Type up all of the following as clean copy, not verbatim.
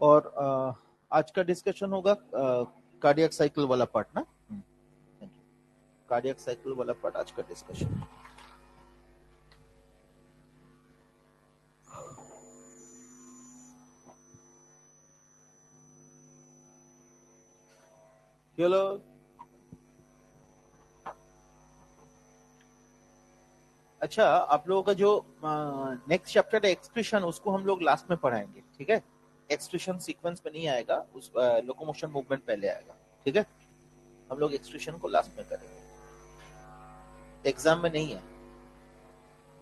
और आज का डिस्कशन होगा कार्डियक साइकिल वाला पार्ट ना। Thank you. कार्डियक साइकिल वाला पार्ट आज का डिस्कशन। हेलो, अच्छा आप लोगों का जो नेक्स्ट चैप्टर है एक्सप्रेशन, उसको हम लोग लास्ट में पढ़ाएंगे, ठीक है। एक्सप्रेशन सीक्वेंस में नहीं आएगा, उस लोकोमोशन मूवमेंट पहले आएगा, ठीक है। हम लोग एक्सप्रेशन को लास्ट में करेंगे, एग्जाम में नहीं है।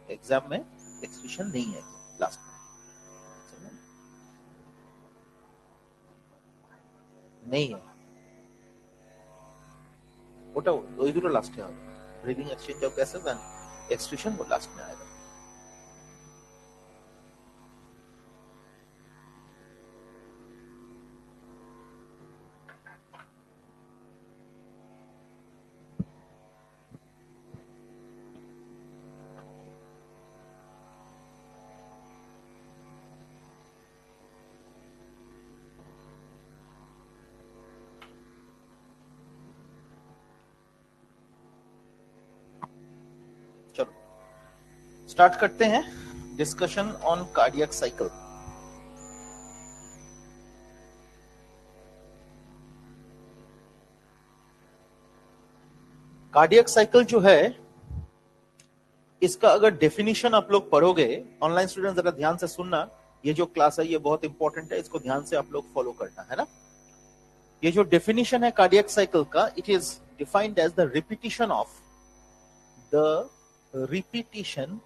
एग्जाम में एक्सप्रेशन नहीं है लास्ट में, नहीं है। ওটা ওই দুটো লাস্টে হবে। Breathing exchange of gases and expression वो लास्ट में आएगा। चलो स्टार्ट करते हैं discussion on cardiac cycle. Cardiac cycle जो है, इसका अगर डेफिनेशन आप लोग पढ़ोगे, ऑनलाइन स्टूडेंट जरा ध्यान से सुनना, ये जो क्लास है ये बहुत इंपॉर्टेंट है, इसको ध्यान से आप लोग फॉलो करना है ना। ये जो डेफिनेशन है कार्डियक साइकिल का, it is defined as the repetition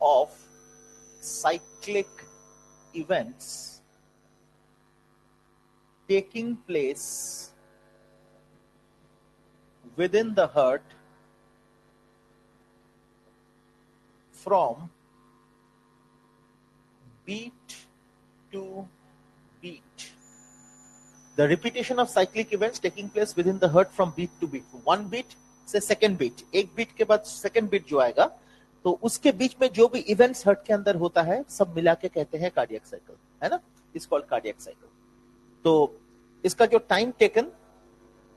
of cyclic events taking place within the heart from beat to beat. The repetition of cyclic events taking place within the heart from beat to beat. One beat से second beat, एक beat के बाद second beat जो आएगा, तो उसके बीच में जो भी इवेंट्स हर्ट के अंदर होता है सब मिला के कहते हैं कार्डियक साइकिल, है ना। इस कॉल्ड कार्डियक साइकिल। तो इसका जो टाइम टेकन,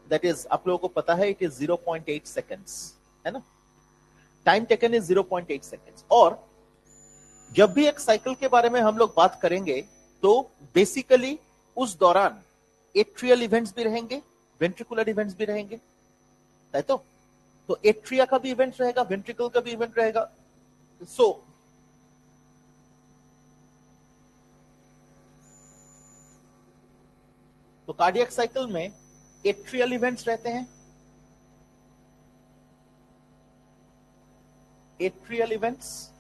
दैट इज आप लोगों को पता है, इट इज 0.8 सेकेंड्स, है ना। Time taken is 0.8 seconds. और जब भी एक साइकिल के बारे में हम लोग बात करेंगे तो बेसिकली उस दौरान एट्रियल इवेंट्स भी रहेंगे, वेंट्रिकुलर इवेंट्स भी रहेंगे, है तो एट्रिया का भी इवेंट रहेगा, वेंट्रिकल का भी इवेंट रहेगा। तो कार्डियक साइकिल में एट्रियल इवेंट्स रहते हैं, atrial events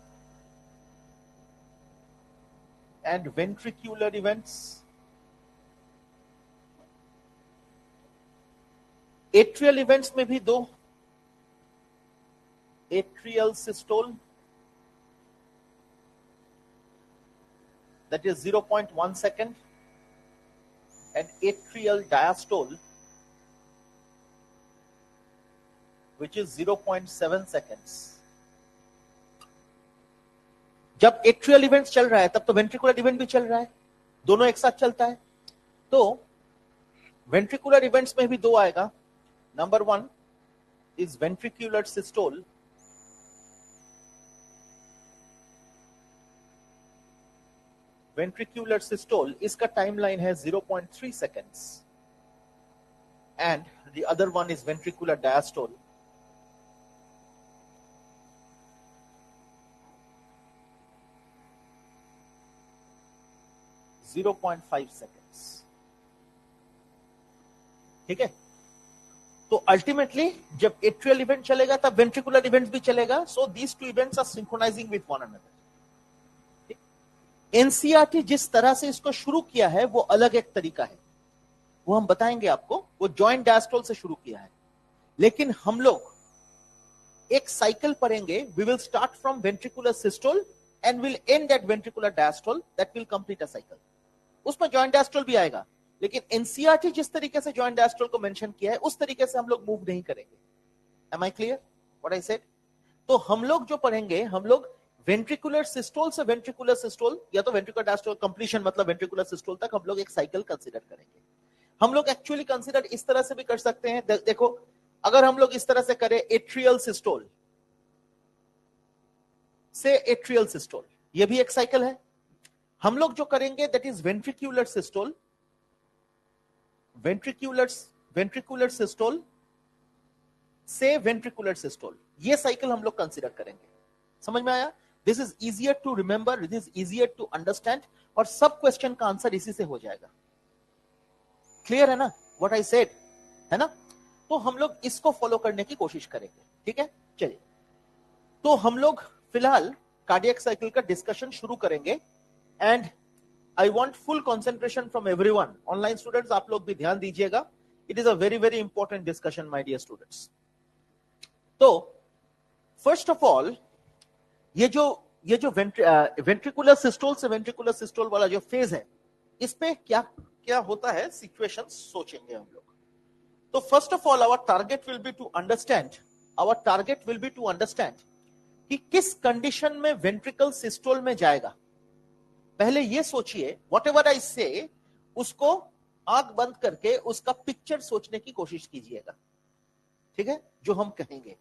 and ventricular events. Atrial events में भी दो, atrial systole, that is 0.1 second, and atrial diastole, which is 0.7 seconds. जब एट्रियल इवेंट्स चल रहा है तब तो वेंट्रिकुलर इवेंट भी चल रहा है, दोनों एक साथ चलता है। तो वेंट्रिकुलर इवेंट्स में भी दो आएगा। Number 1 is ventricular systole, ventricular systole, इसका टाइमलाइन है 0.3 seconds, and the other one is ventricular diastole, (0.5 seconds). ठीक है। तो अल्टीमेटली जब एट्रियल इवेंट चलेगा तब वेंट्रिकुलर इवेंट भी चलेगा। So these two events are synchronising with one another. NCERT जिस तरह से इसको शुरू किया है वो अलग एक तरीका है, वो हम बताएंगे आपको। वो जॉइंट डायस्टोल से शुरू किया है, लेकिन हम लोग एक साइकिल पढ़ेंगे। We will start from ventricular systole and will end at ventricular diastole, that will complete a cycle. उसमें जॉइंट डायस्टोल भी आएगा, लेकिन एनसीईआरटी जिस तरीके से जॉइंट डायस्टोल को मेंशन किया है उस तरीके से हम लोग मूव नहीं करेंगे। Am I clear what I said? तो हम लोग जो पढ़ेंगे, हम लोग वेंट्रिकुलर सिस्टोल से वेंट्रिकुलर सिस्टोल या तो वेंट्रिकुलर डायस्टोल कंप्लीशन मतलब वेंट्रिकुलर सिस्टोल तक हम लोग एक साइकिल कंसीडर करेंगे। हम लोग एक्चुअली कंसीडर इस तरह से भी कर सकते हैं, देखो अगर हम लोग इस तरह से करें एट्रियल सिस्टोल से एट्रियल सिस्टोल, ये भी एक साइकिल है। हम लोग जो करेंगे that is ventricular systole, ventricular systole से वेंट्रिकुलर सिस्टोल, ये साइकिल हम लोग कंसीडर करेंगे। समझ में आया? This is easier to remember, this is easier to understand, और सब क्वेश्चन का आंसर इसी से हो जाएगा। क्लियर है ना व्हाट आई सेड, है ना? तो हम लोग इसको फॉलो करने की कोशिश करेंगे, ठीक है? चलिए, तो हम लोग फिलहाल कार्डियक साइकिल का डिस्कशन शुरू करेंगे, and I want full concentration from everyone. Online students आप लोग भी ध्यान दीजिएगा, it is a very very important discussion my dear students. तो फर्स्ट ऑफ ऑल ये जो वेंट्रिकुलर सिस्टोल से वेंट्रिकुलर सिस्टोल वाला जो फेज है, इस पे क्या क्या होता है सिचुएशन सोचेंगे हम लोग। तो first of all our target will be to understand कि किस कंडीशन में वेंट्रिकल सिस्टोल में जाएगा। पहले ये सोचिए, वॉट एवर आई से उसको आंख बंद करके उसका पिक्चर सोचने की कोशिश कीजिएगा, ठीक है, जो हम कहेंगे।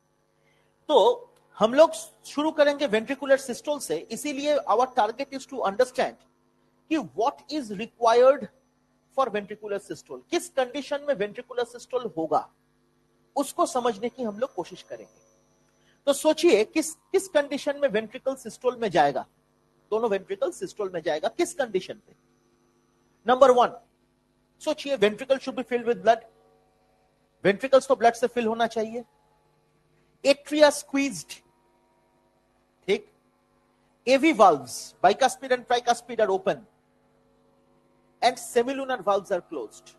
तो हम लोग शुरू करेंगे वेंट्रिकुलर सिस्टोल से, इसीलिए our target is to understand कि what is required for ventricular systole, किस कंडीशन में वेंट्रिकुलर सिस्टोल होगा उसको समझने की हम लोग कोशिश करेंगे। तो सोचिए किस कंडीशन में वेंट्रिकल सिस्टोल में जाएगा, दोनों वेंट्रिकल सिस्टोल में जाएगा, किस कंडीशन पे? नंबर 1, सोचिए ventricle should be filled with blood, ventricles तो ब्लड से फिल होना चाहिए। एट्रिया स्क्वीज्ड, ठीक, AV valves bicuspid and tricuspid are open and semilunar valves are closed.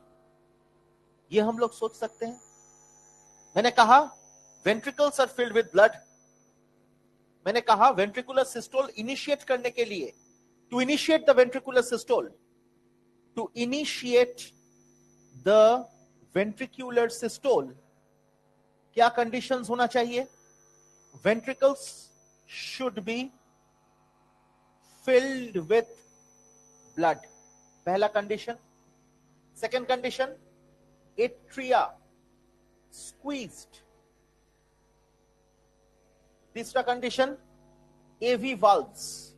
ये हम लोग सोच सकते हैं। मैंने कहा ventricles are filled with blood, मैंने कहा वेंट्रिकुलर सिस्टोल इनिशिएट करने के लिए, to initiate the ventricular systole, to initiate the ventricular systole क्या कंडीशंस होना चाहिए? Ventricles should be field with blood, पहला condition. Second condition, atria squeezed. तीसरा condition, AV valves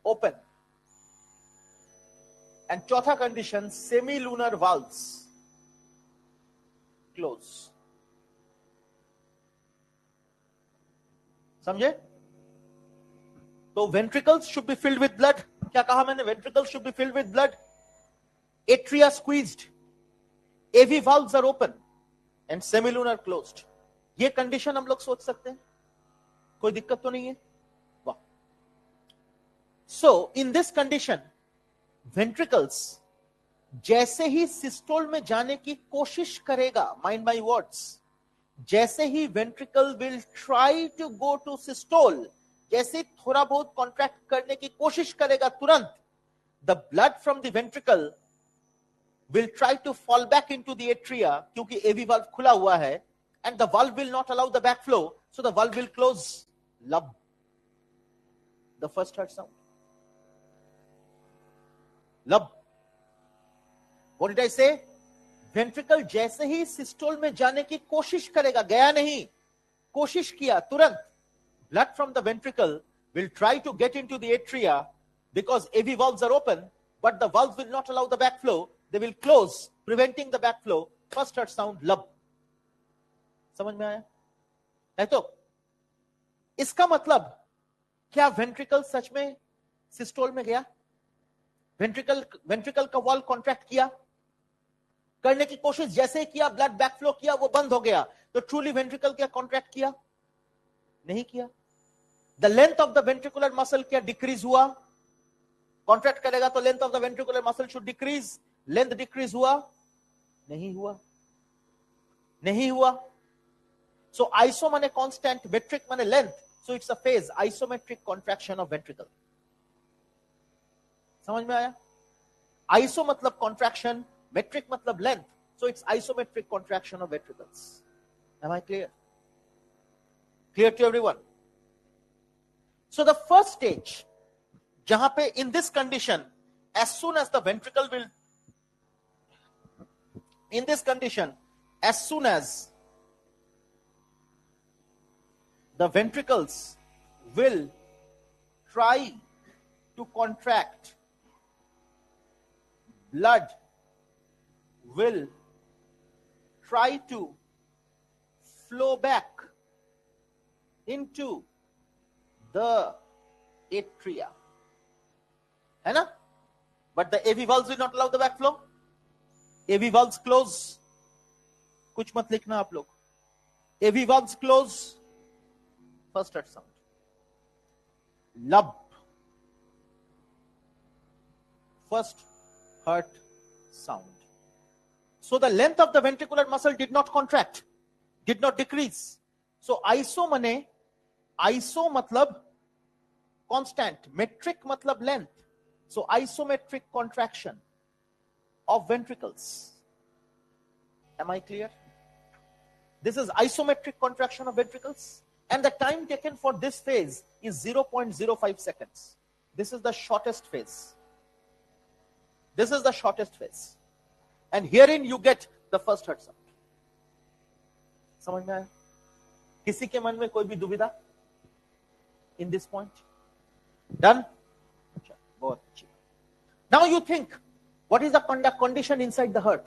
open, and चौथा कंडीशन, सेमीलुनर वाल्व्स क्लोज। समझे? तो ventricles should be filled with blood, क्या कहा मैंने? Ventricles should be filled with blood, atria squeezed, AV valves are open and semilunar closed. ये condition हम लोग सोच सकते हैं, कोई दिक्कत तो नहीं है? वाह। सो इन दिस कंडीशन वेंट्रिकल्स जैसे ही सिस्टोल में जाने की कोशिश करेगा, माइंड माय वर्ड्स, जैसे ही ventricle will try to go to systole, जैसे थोड़ा बहुत कॉन्ट्रैक्ट करने की कोशिश करेगा, तुरंत the blood from the ventricle will try to fall back into the atria क्योंकि AV valve खुला हुआ है, and the valve will not allow the backflow, so the valve will close. Lub, the first heart sound. Lub. What did I say? Ventricle जैसे ही systole में जाने की कोशिश करेगा, गया नहीं, कोशिश किया, तुरंत blood from the ventricle will try to get into the atria because AV valves are open, but the valves will not allow the backflow. They will close, preventing the backflow. First heart sound, lub. समझ में आया? है तो इसका मतलब क्या ventricle सच में systole में गया? वेंट्रिकल का वॉल कॉन्ट्रैक्ट किया, करने की कोशिश जैसे ही किया, ब्लड बैकफ्लो किया, वो बंद हो गया, तो ट्रूली वेंट्रिकल क्या कॉन्ट्रैक्ट किया? नहीं किया। The length of the ventricular muscle क्या डिक्रीज हुआ? कॉन्ट्रैक्ट करेगा तो length of the ventricular muscle should decrease, length decrease हुआ? नहीं हुआ, नहीं हुआ। सो आइसो माने कांस्टेंट, मेट्रिक माने length, so it's a phase isometric contraction of ventricle. समझ में आया? आइसो मतलब कॉन्ट्रैक्शन, मेट्रिक मतलब length, so it's isometric contraction of ventricles. Am I clear? Clear to everyone? So the first stage, जहां पे in this condition, as soon as the ventricle will, in this condition, as soon as the ventricles will try to contract, blood will try to flow back into the atria. है ना? But the AV valves will not allow the backflow. AV valves close. कुछ मत लिखना आप लोग. AV valves close. First heart sound. Lub. First heart sound. So the length of the ventricular muscle did not contract, did not decrease. So iso mane, iso matlab constant, metric matlab length. So isometric contraction of ventricles. Am I clear? This is isometric contraction of ventricles. And the time taken for this phase is 0.05 seconds. This is the shortest phase. This is the shortest phase. And herein you get the first heart sound. समझ में आया? किसी के मन में कोई भी दुविधा in this point? Done? बहुत अच्छी. Now you think, what is the condition inside the heart?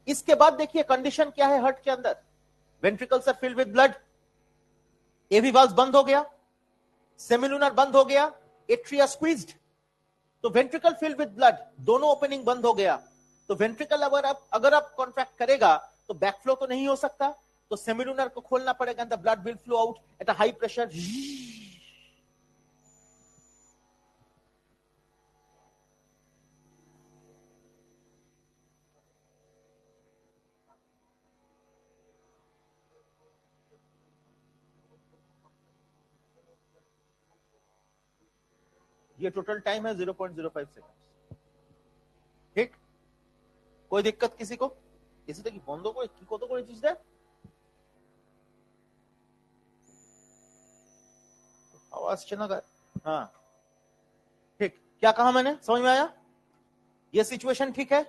इसके बाद देखिए कंडीशन क्या है हार्ट के अंदर. Ventricles are filled with blood. AV valves बंद हो गया, सेमिलुनर बंद हो गया, एट्रिया स्क्वीज्ड. तो वेंट्रिकल फिल्ड विद ब्लड, दोनों ओपनिंग बंद हो गया. तो वेंट्रिकल अगर आप कॉन्ट्रैक्ट करेगा तो बैकफ्लो तो नहीं हो सकता, तो सेमिलुनर को खोलना पड़ेगा and the blood will flow out at a high pressure. ये टोटल टाइम है 0.05 सेकंड. ठीक, कोई दिक्कत किसी को? किसी तो बंद को কি কত করে চিজ দেয় आवाज चला गया. हाँ ठीक, क्या कहा मैंने, समझ में आया? ये सिचुएशन ठीक है.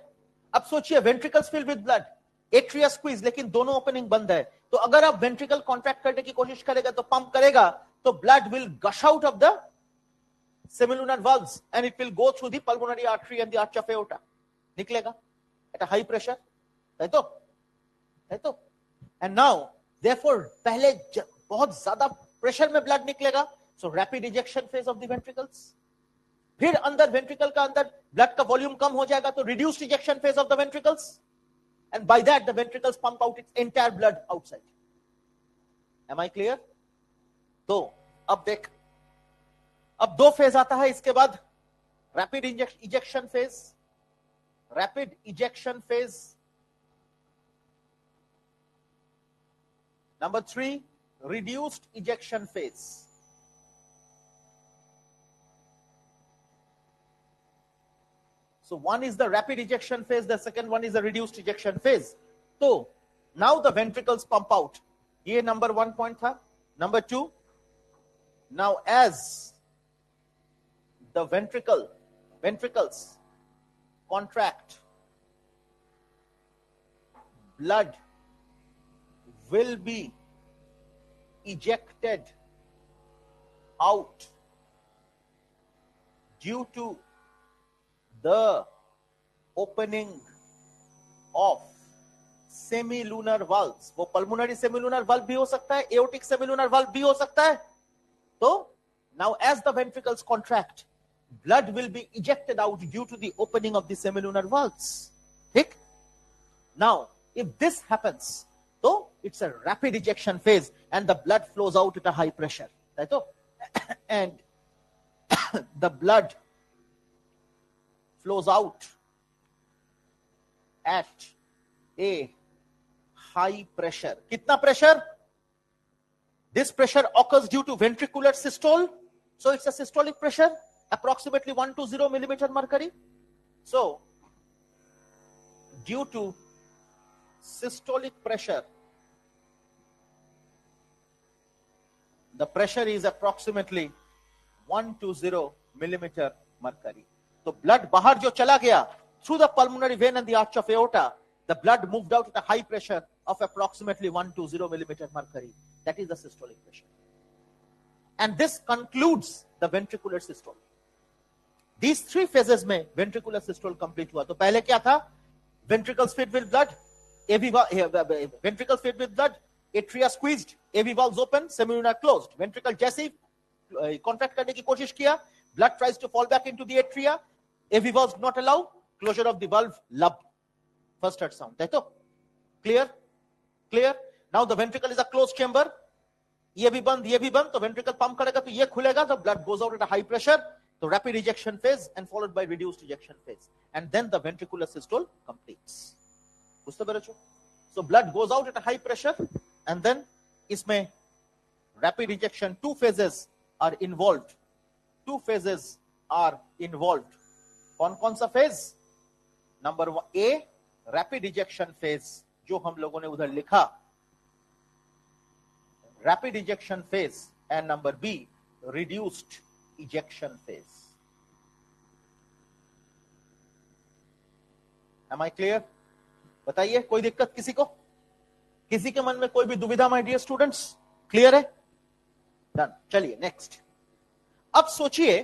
अब सोचिए ventricles field with blood, atria squeeze, लेकिन दोनों ओपनिंग बंद है. तो अगर आप वेंट्रिकल कॉन्ट्रैक्ट करने की कोशिश करेगा तो पंप करेगा तो blood will gush out of the semilunar valves and it will go through the pulmonary artery and the arch of aorta. निकलेगा at a high pressure. है तो and now therefore पहले बहुत ज्यादा प्रेशर में ब्लड निकलेगा. So rapid ejection phase of the ventricles. फिर अंदर वेंट्रिकल का अंदर ब्लड का वॉल्यूम कम हो जाएगा तो reduced ejection phase of the ventricles, and by that the ventricles pump out its entire blood outside. Am I clear? तो अब देख, अब दो फेज आता है इसके बाद. Rapid ejection phase, rapid ejection phase. Number 3, reduced ejection phase. So one is the rapid ejection phase, the second one is the reduced ejection phase. So now the ventricles pump out. ये number 1 point था. Number 2, now as the ventricles contract, blood will be ejected out due to the opening of semilunar valves. वो pulmonary semilunar valve भी हो सकता है, aortic semilunar valve भी हो सकता है. तो now as the ventricles contract, blood will be ejected out due to the opening of the semilunar valves. ठीक? Now, if this happens, so it's a rapid ejection phase and the blood flows out at a high pressure. Right? And the blood flows out at a high pressure. Kitna pressure? This pressure occurs due to ventricular systole. So it's a systolic pressure, approximately 120 millimeter mercury. So due to systolic pressure, the pressure is approximately 120 millimeter mercury. तो blood बाहर जो चला गया through the pulmonary vein and the arch of aorta, the blood moved out at a high pressure of approximately 120 millimeter mercury. That is the systolic pressure. And this concludes the ventricular systole. These three phases में ventricular systole complete हुआ. तो पहले क्या था? Ventricles filled with blood, ventricles filled with blood, atria squeezed, AV valves open, semilunar closed. Ventricle जैसे ही contract करने की कोशिश किया, blood tries to fall back into the atria, AV valves not allow, closure of the valve, lub. First heart sound. देखो? Clear? Clear? Now the ventricle is a closed chamber. ये भी बंद, तो ventricle pump करेगा तो ये खुलेगा, तो blood goes out at a high pressure. So rapid ejection phase and followed by reduced ejection phase, and then the ventricular systole completes. So blood goes out at a high pressure, and then इसमें rapid ejection, two phases are involved. कौन सा phase? Number 1 A, rapid ejection phase, जो हम लोगों ने उधर लिखा, rapid ejection phase, and number B, reduced ejection phase. Am I clear? बताइए, कोई दिक्कत किसी को? किसी के मन में कोई भी दुविधा, my dear students? क्लियर है? डन. चलिए नेक्स्ट. अब सोचिए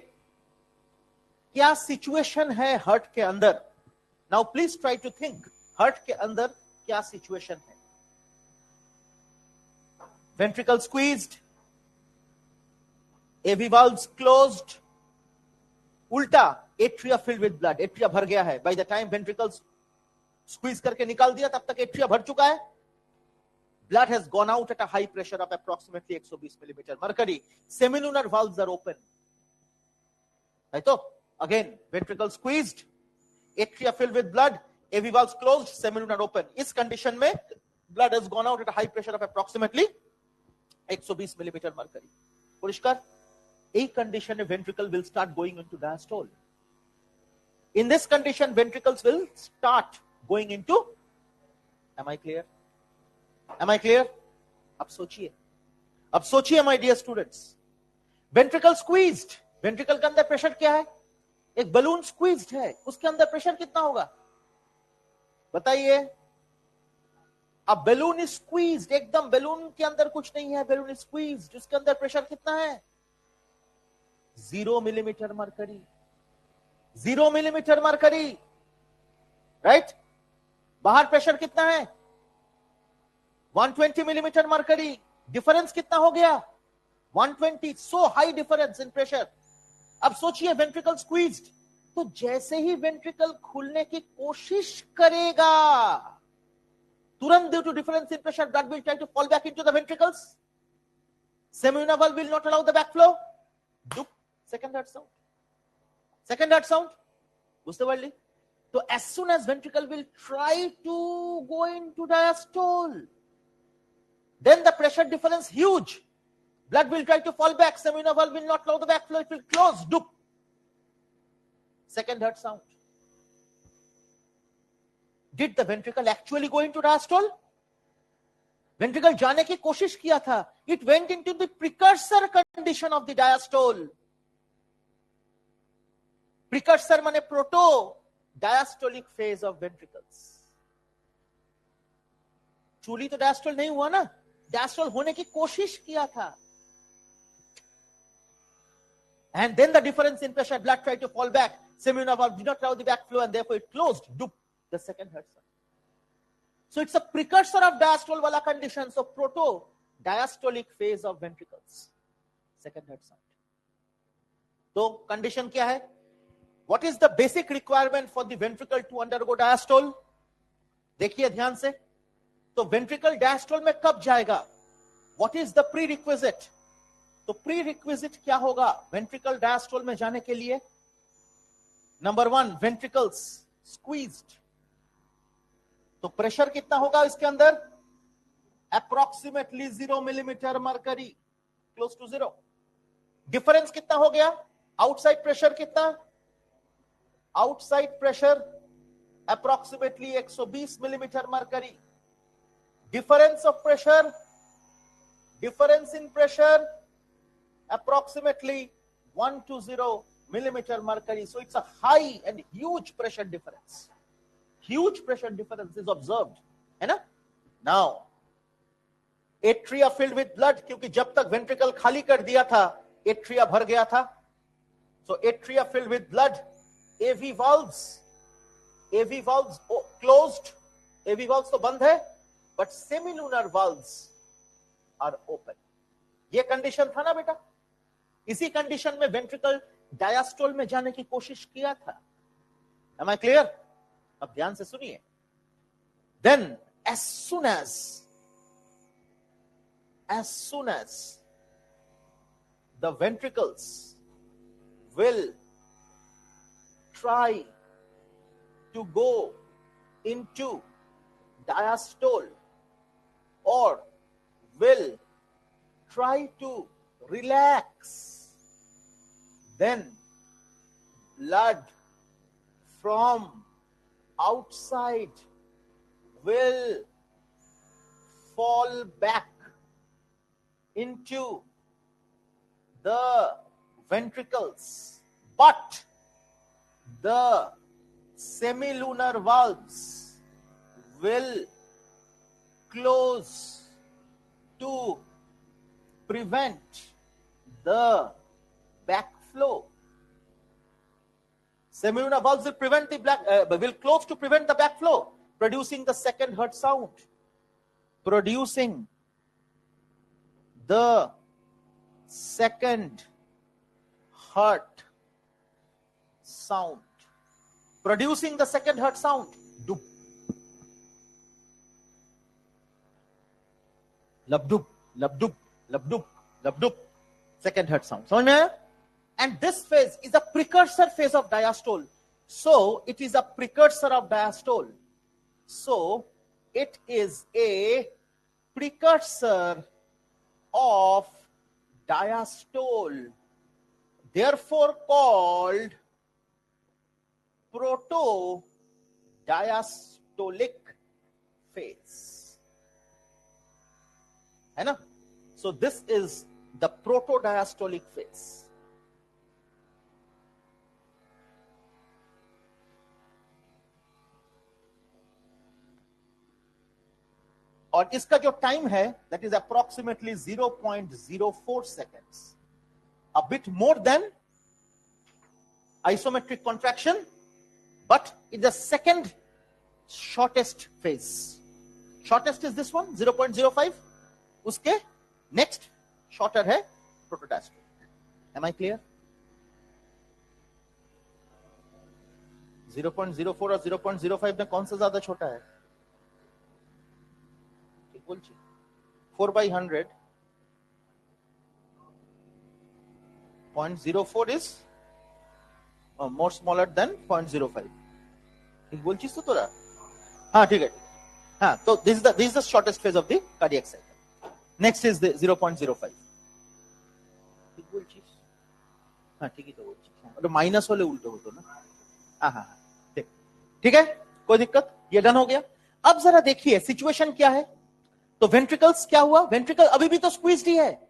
क्या सिचुएशन है हार्ट के अंदर. Now please try to think, heart के अंदर क्या सिचुएशन है? Ventricle squeezed, AV valves closed, उल्टा atria filled with blood, atria भर गया है. By the time ventricles squeeze करके निकाल दिया तब तक एट्रिया भर चुका है. Blood has gone out at a high pressure of approximately 120 millimeter mercury. Semilunar valves are open. right? So again, ventricle squeezed, atria filled with blood, AV valves closed, semilunar open. इस condition में blood has gone out at a high pressure of approximately 120 millimeter mercury. पुरस्कार, a condition a ventricle will start going into diastole. In this condition, ventricles will start going into. Am I clear? Am I clear? अब सोचिए my dear students. Ventricle squeezed. Ventricle के अंदर pressure क्या है? एक balloon squeezed है, उसके अंदर प्रेशर कितना होगा? बताइए. अब बलून is squeezed, एकदम बलून के अंदर कुछ नहीं है, बलून is squeezed, उसके अंदर प्रेशर कितना है? 0 millimeter mercury. 0 millimeter mercury. Right? बाहर प्रेशर कितना है? 120 millimeter mercury. डिफरेंस कितना हो गया? 120. So high difference in pressure. अब सोचिए वेंट्रिकल स्क्वीज्ड, तो जैसे ही वेंट्रिकल खुलने की कोशिश करेगा, तुरंत due to difference in pressure blood will try to fall back into the ventricles. Semilunar valve will not allow the back flow. Dup. Second heart sound. Second heart sound. बुझते पारली? तो as soon as ventricle will try to go into diastole, then the pressure difference huge. Blood will try to fall back. Semilunar valve will not allow the backflow. It will close. Dup. Second heart sound. Did the ventricle actually go into diastole? Ventricle जाने की कोशिश किया था. It went into the precursor condition of the diastole. Precursor माने proto diastolic phase of ventricles. चूली तो diastole नहीं हुआ ना. Diastole होने की कोशिश किया था. And then the difference in pressure, blood tried to fall back. Semilunar valve did not allow the backflow, and therefore it closed. Dup, the second heart sound. So it's a precursor of diastole wala condition. So proto diastolic phase of ventricles. Second heart sound. So condition क्या है? What is the basic requirement for the ventricle to undergo diastole? देखिए ध्यान से. तो ventricle diastole में कब जाएगा? What is the prerequisite? तो प्रीरिक्विजिट क्या होगा वेंट्रिकल डायस्टोल में जाने के लिए? Number 1, ventricles squeezed. तो प्रेशर कितना होगा इसके अंदर? Approximately 0 millimetre mercury, close to 0. Difference कितना हो गया? आउटसाइड प्रेशर कितना? Outside pressure approximately 120 millimetre mercury. Difference of pressure, difference in pressure approximately 120 millimeter mercury. So it's a high and huge pressure difference. Huge pressure difference is observed. है ना? Now, atria filled with blood, क्योंकि जब तक ventricle खाली कर दिया था, atria भर गया था. So atria filled with blood, AV valves closed. AV valves तो बंद है, but semilunar valves are open. ये कंडीशन था ना बेटा? इसी कंडीशन में वेंट्रिकल डायस्टोल में जाने की कोशिश किया था. Am I clear? अब ध्यान से सुनिए. Then as soon as the ventricles will try to go into diastole or will try to relax, then blood from outside will fall back into the ventricles, but the semilunar valves will close to prevent the backflow. Semilunar valves will prevent the will close to prevent the backflow, producing the second heart sound. Producing the second heart sound. Producing the second heart sound. Dub. Labdub, labdub, labdub, labdub. Second heart sound. समझ में आया? And this phase is a precursor phase of diastole. So it is a precursor of diastole. So it is a precursor of diastole, therefore called proto-diastolic phase. है ना? So this is the proto-diastolic phase. और इसका जो time है, that is approximately 0.04 seconds, a bit more than isometric contraction, but it's the second shortest phase. Shortest is this one, 0.05. उसके next shorter है protodiastolic. Am I clear? 0.04 और 0.05 में कौन सा ज्यादा छोटा है? 4/100. 0.04 is more smaller than 0.05. ठीक बोल चीज तो तोरा? हाँ ठीक है. हाँ तो this is the shortest phase of the cardiac cycle. Next is the 0.05. ठीक बोल चीज? हाँ ठीक ही तो बोल चीज. और माइनस वाले उल्टे हो तो ना. हाँ ठीक है, कोई दिक्कत? ये डन हो गया. अब जरा देखिए सिचुएशन क्या है. तो वेंट्रिकल्स क्या हुआ? वेंट्रिकल अभी भी तो स्क्वीज्ड ही है.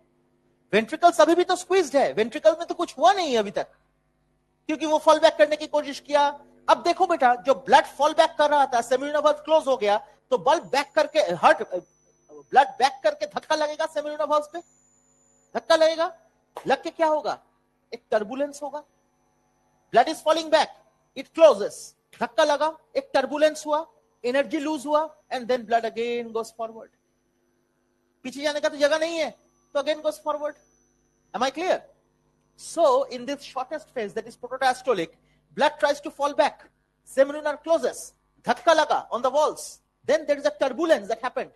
वेंट्रिकल्स अभी भी तो स्क्वीज्ड है. वेंट्रिकल में तो कुछ हुआ नहीं अभी तक, क्योंकि वो फॉल बैक करने की कोशिश किया. अब देखो बेटा, जो ब्लड फॉल बैक कर रहा था, सेमिलुनर वाल्व क्लोज हो गया, तो बल्ब बैक करके ब्लड बैक करके धक्का लगेगा सेमिलुनर वाल्व पे. धक्का लगेगा, लग के क्या होगा? एक टर्बुलेंस होगा. Blood is falling back, it closes. धक्का लगा, एक टर्बुलेंस हुआ, एनर्जी लूज हुआ, and then blood again goes forward. पीछे जाने का तो जगह नहीं है, तो again goes forward. Am I clear? So in this shortest phase, that is protodiastolic, blood tries to fall back, semilunar closes, धक्का लगा on the walls, then there is a turbulence that happened.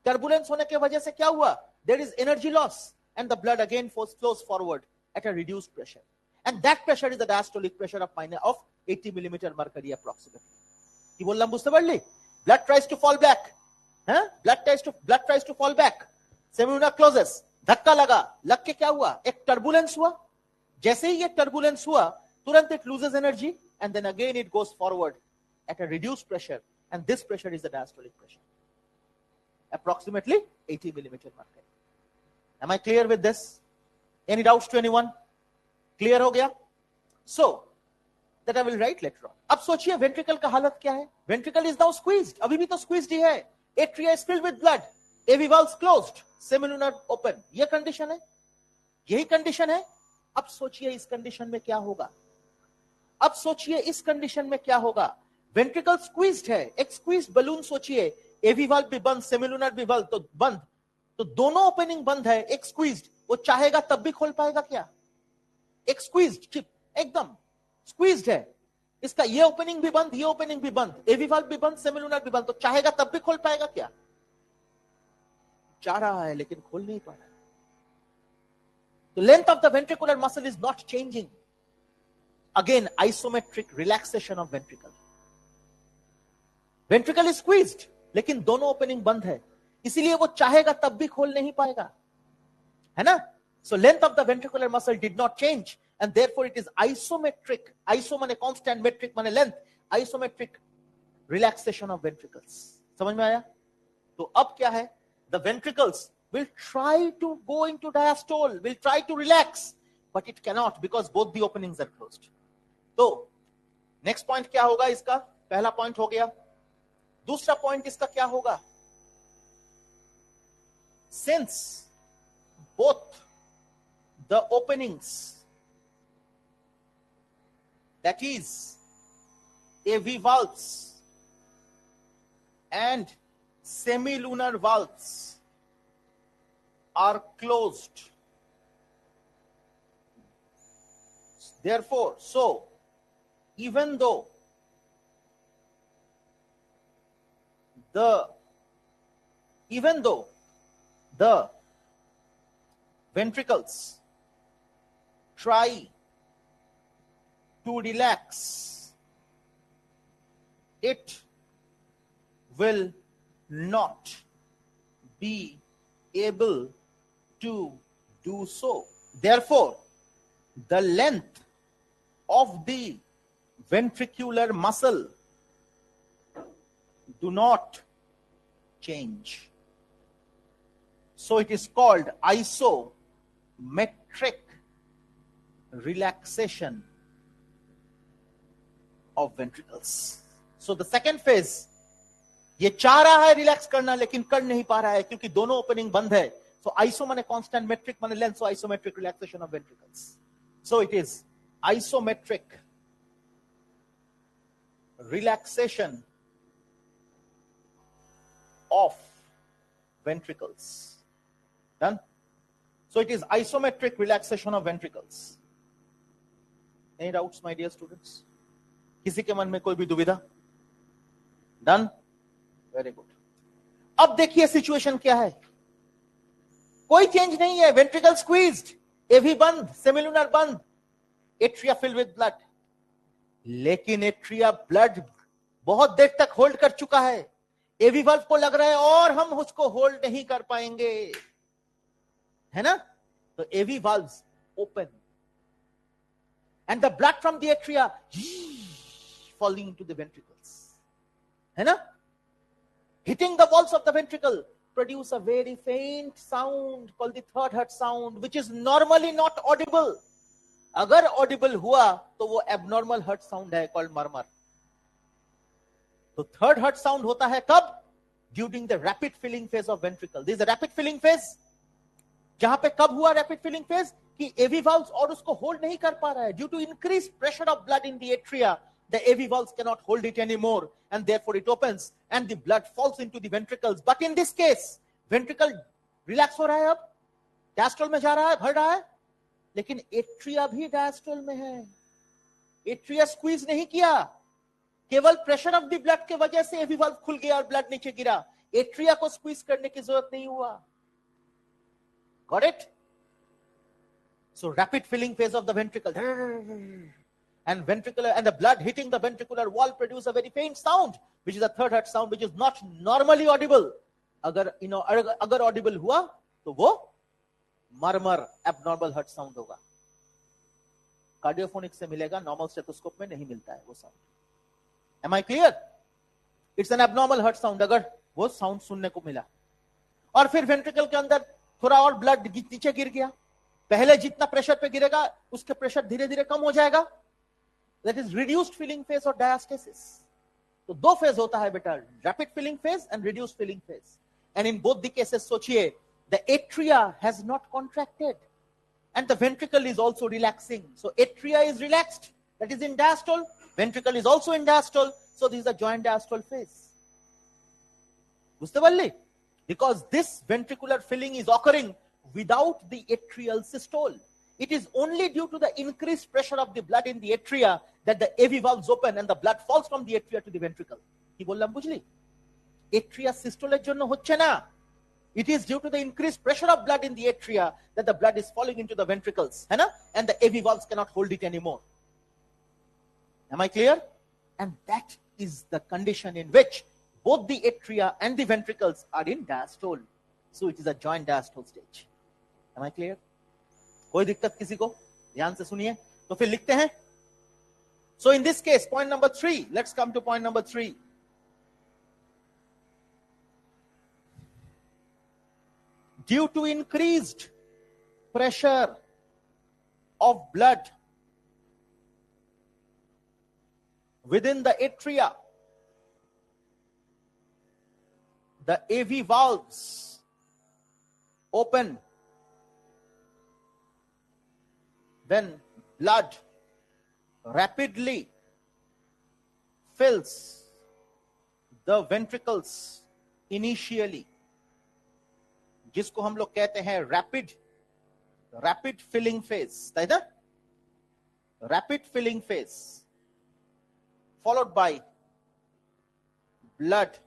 Turbulence होने के वजह से क्या हुआ? There is energy loss, and the blood again flows forward at a reduced pressure, and that pressure is the diastolic pressure of 80 millimeter mercury approximately. কি বললাম বুঝতে পারলি? Blood tries to fall back, blood tries to fall back, semilunar closes, धक्का लगा, लग के क्या हुआ? एक टर्बुलेंस हुआ. जैसे ही ये टर्बुलेंस हुआ, तुरंत it loses energy, and then again it goes forward at a reduced pressure, and this pressure is the diastolic pressure, approximately 80 millimeter mercury. Am I clear with this? Any doubts to anyone? Clear हो गया? So that I will write later on. अब सोचिए ventricle का हालत क्या है. Ventricle is now squeezed, अभी भी तो स्क्वीज्ड ही है. Atria is filled with blood, AV valves closed, semilunar open. ये कंडीशन है, यही कंडीशन है. अब सोचिए इस कंडीशन में क्या होगा. अब सोचिए इस कंडीशन में क्या होगा. वेंट्रिकल स्क्वीज्ड है, एक स्क्वीज्ड बलून सोचिए, एवी वाल्व भी बंद, सेमिलुनर भी बंद, तो बंद, तो दोनों ओपनिंग बंद है. एक स्क्वीज्ड, वो चाहेगा तब भी खोल पाएगा क्या? एक स्क्वीज्ड चिप एकदम स्क्वीज्ड है, इसका ये ओपनिंग भी बंद, ये ओपनिंग भी बंद, एवी वाल्व भी बंद, सेमिलुनर भी बंद, तो चाहेगा तब भी खोल पाएगा क्या? चाह रहा है लेकिन खोल नहीं पा रहा. The length of the ventricular muscle is not changing. Again, isometric relaxation of ventricle. Ventricle is squeezed, लेकिन दोनों ओपनिंग बंद है, इसीलिए वो चाहेगा तब भी खोल नहीं पाएगा, है ना? So length of the ventricular muscle did not change, and therefore it is isometric. Iso माने constant, metric माने length. Isometric relaxation of ventricles. समझ में आया? तो अब क्या है? The ventricles will try to go into diastole, will try to relax, but it cannot because both the openings are closed. तो next point क्या होगा इसका? पहला point हो गया. दूसरा point इसका क्या होगा? Since both the openings, that is AV valves and semilunar valves, are closed. Therefore, so even though the ventricles try to relax, it will not be able to do so. Therefore, the length of the ventricular muscle do not change. So it is called isometric relaxation of ventricles. So the second phase, ये चाह रहा है relax करना लेकिन कर नहीं पा रहा है क्योंकि दोनों ओपनिंग बंद है. So iso माने constant, metric माने length, so isometric relaxation of ventricles. So it is isometric relaxation of ventricles. Done? So it is isometric relaxation of ventricles. Any doubts, my dear students? किसी के मन में कोई भी दुविधा? Done? Very good. अब देखिए सिचुएशन क्या है. कोई चेंज नहीं है. वेंट्रिकल स्क्वीज्ड, एवी बंद, सेमिलुनर बंद, एट्रिया फिल्ड विद ब्लड. लेकिन एट्रिया ब्लड बहुत देर तक होल्ड कर चुका है. एवी वाल्व को लग रहा है और हम उसको होल्ड नहीं कर पाएंगे, है ना? तो AV valves open and the blood from the atria falling into the ventricles, है ना? Hitting the walls of the ventricle produce a very faint sound called the third heart sound, which is normally not audible. अगर audible हुआ तो वो abnormal heart sound है called murmur. तो third heart sound होता है कब? During the rapid filling phase of ventricle. This is a rapid filling phase. जहां पे कब हुआ rapid filling phase? कि AV valves और उसको hold नहीं कर पा रहा है. Due to increased pressure of blood in the atria, the AV valves cannot hold it anymore, and therefore it opens and the blood falls into the ventricles. But in this case, ventricle relax हो रहा है, अब diastole में जा रहा है, भर रहा है, लेकिन एट्रिया भी diastole में है. एट्रिया स्क्वीज नहीं किया, केवल प्रेशर ऑफ द ब्लड के वजह से AV valve खुल गया और ब्लड नीचे गिरा. एट्रिया को स्क्वीज करने की जरूरत नहीं हुआ. Got it? So rapid filling phase of the ventricle, and ventricular and the blood hitting the ventricular wall produce a very faint sound, which is a third heart sound, which is not normally audible. अगर audible हुआ तो वो murmur, abnormal heart sound होगा. कार्डियोफोनिक से मिलेगा, normal stethoscope में नहीं मिलता है वो sound. Am I clear? It's an abnormal heart sound. अगर वो साउंड सुनने को मिला और फिर वेंट्रिकल के अंदर थोड़ा और ब्लड नीचे गिर गया पहले जितना प्रेशर पे गिरेगा उसके प्रेशर धीरे धीरे कम हो जाएगा, that is reduced filling phase और डायस्टेसिस। तो दो फेज होता है बेटा, rapid filling phase and reduced filling phase. And in both the cases सोचिए, the atria has not contracted and the ventricle is also relaxing. So atria is relaxed, that is in diastole. Ventricle is also in diastole. So this is a joint diastole phase. বুঝতে পারলি? Because this ventricular filling is occurring without the atrial systole. It is only due to the increased pressure of the blood in the atria that the AV valves open and the blood falls from the atria to the ventricle. কি বললাম বুঝলি? Atria systole এর জন্য হচ্ছে না। It is due to the increased pressure of blood in the atria that the blood is falling into the ventricles, है ना? And the AV valves cannot hold it anymore. Am I clear? And that is the condition in which both the atria and the ventricles are in diastole. So it is a joint diastole stage. Am I clear? कोई दिक्कत किसी को? ध्यान से सुनिए। तो फिर लिखते हैं। So in this case, point number 3. Let's come to point number 3. Due to increased pressure of blood within the atria, the AV valves open, then blood rapidly fills the ventricles initially, जिसको हम लोग कहते हैं rapid filling phase, rapid filling phase, followed by blood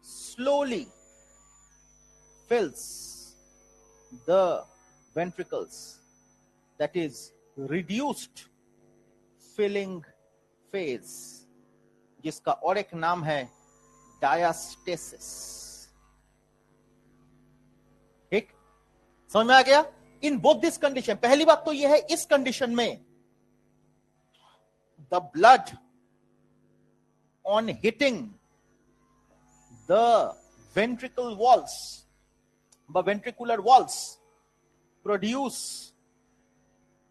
slowly fills the ventricles, that is reduced filling phase, जिसका और एक नाम है डायस्टेसिस। ठीक, समझ में आ गया? इन बोथ दिस कंडीशन, पहली बात तो यह है, इस कंडीशन में the blood on hitting the ventricle walls, the ventricular walls produce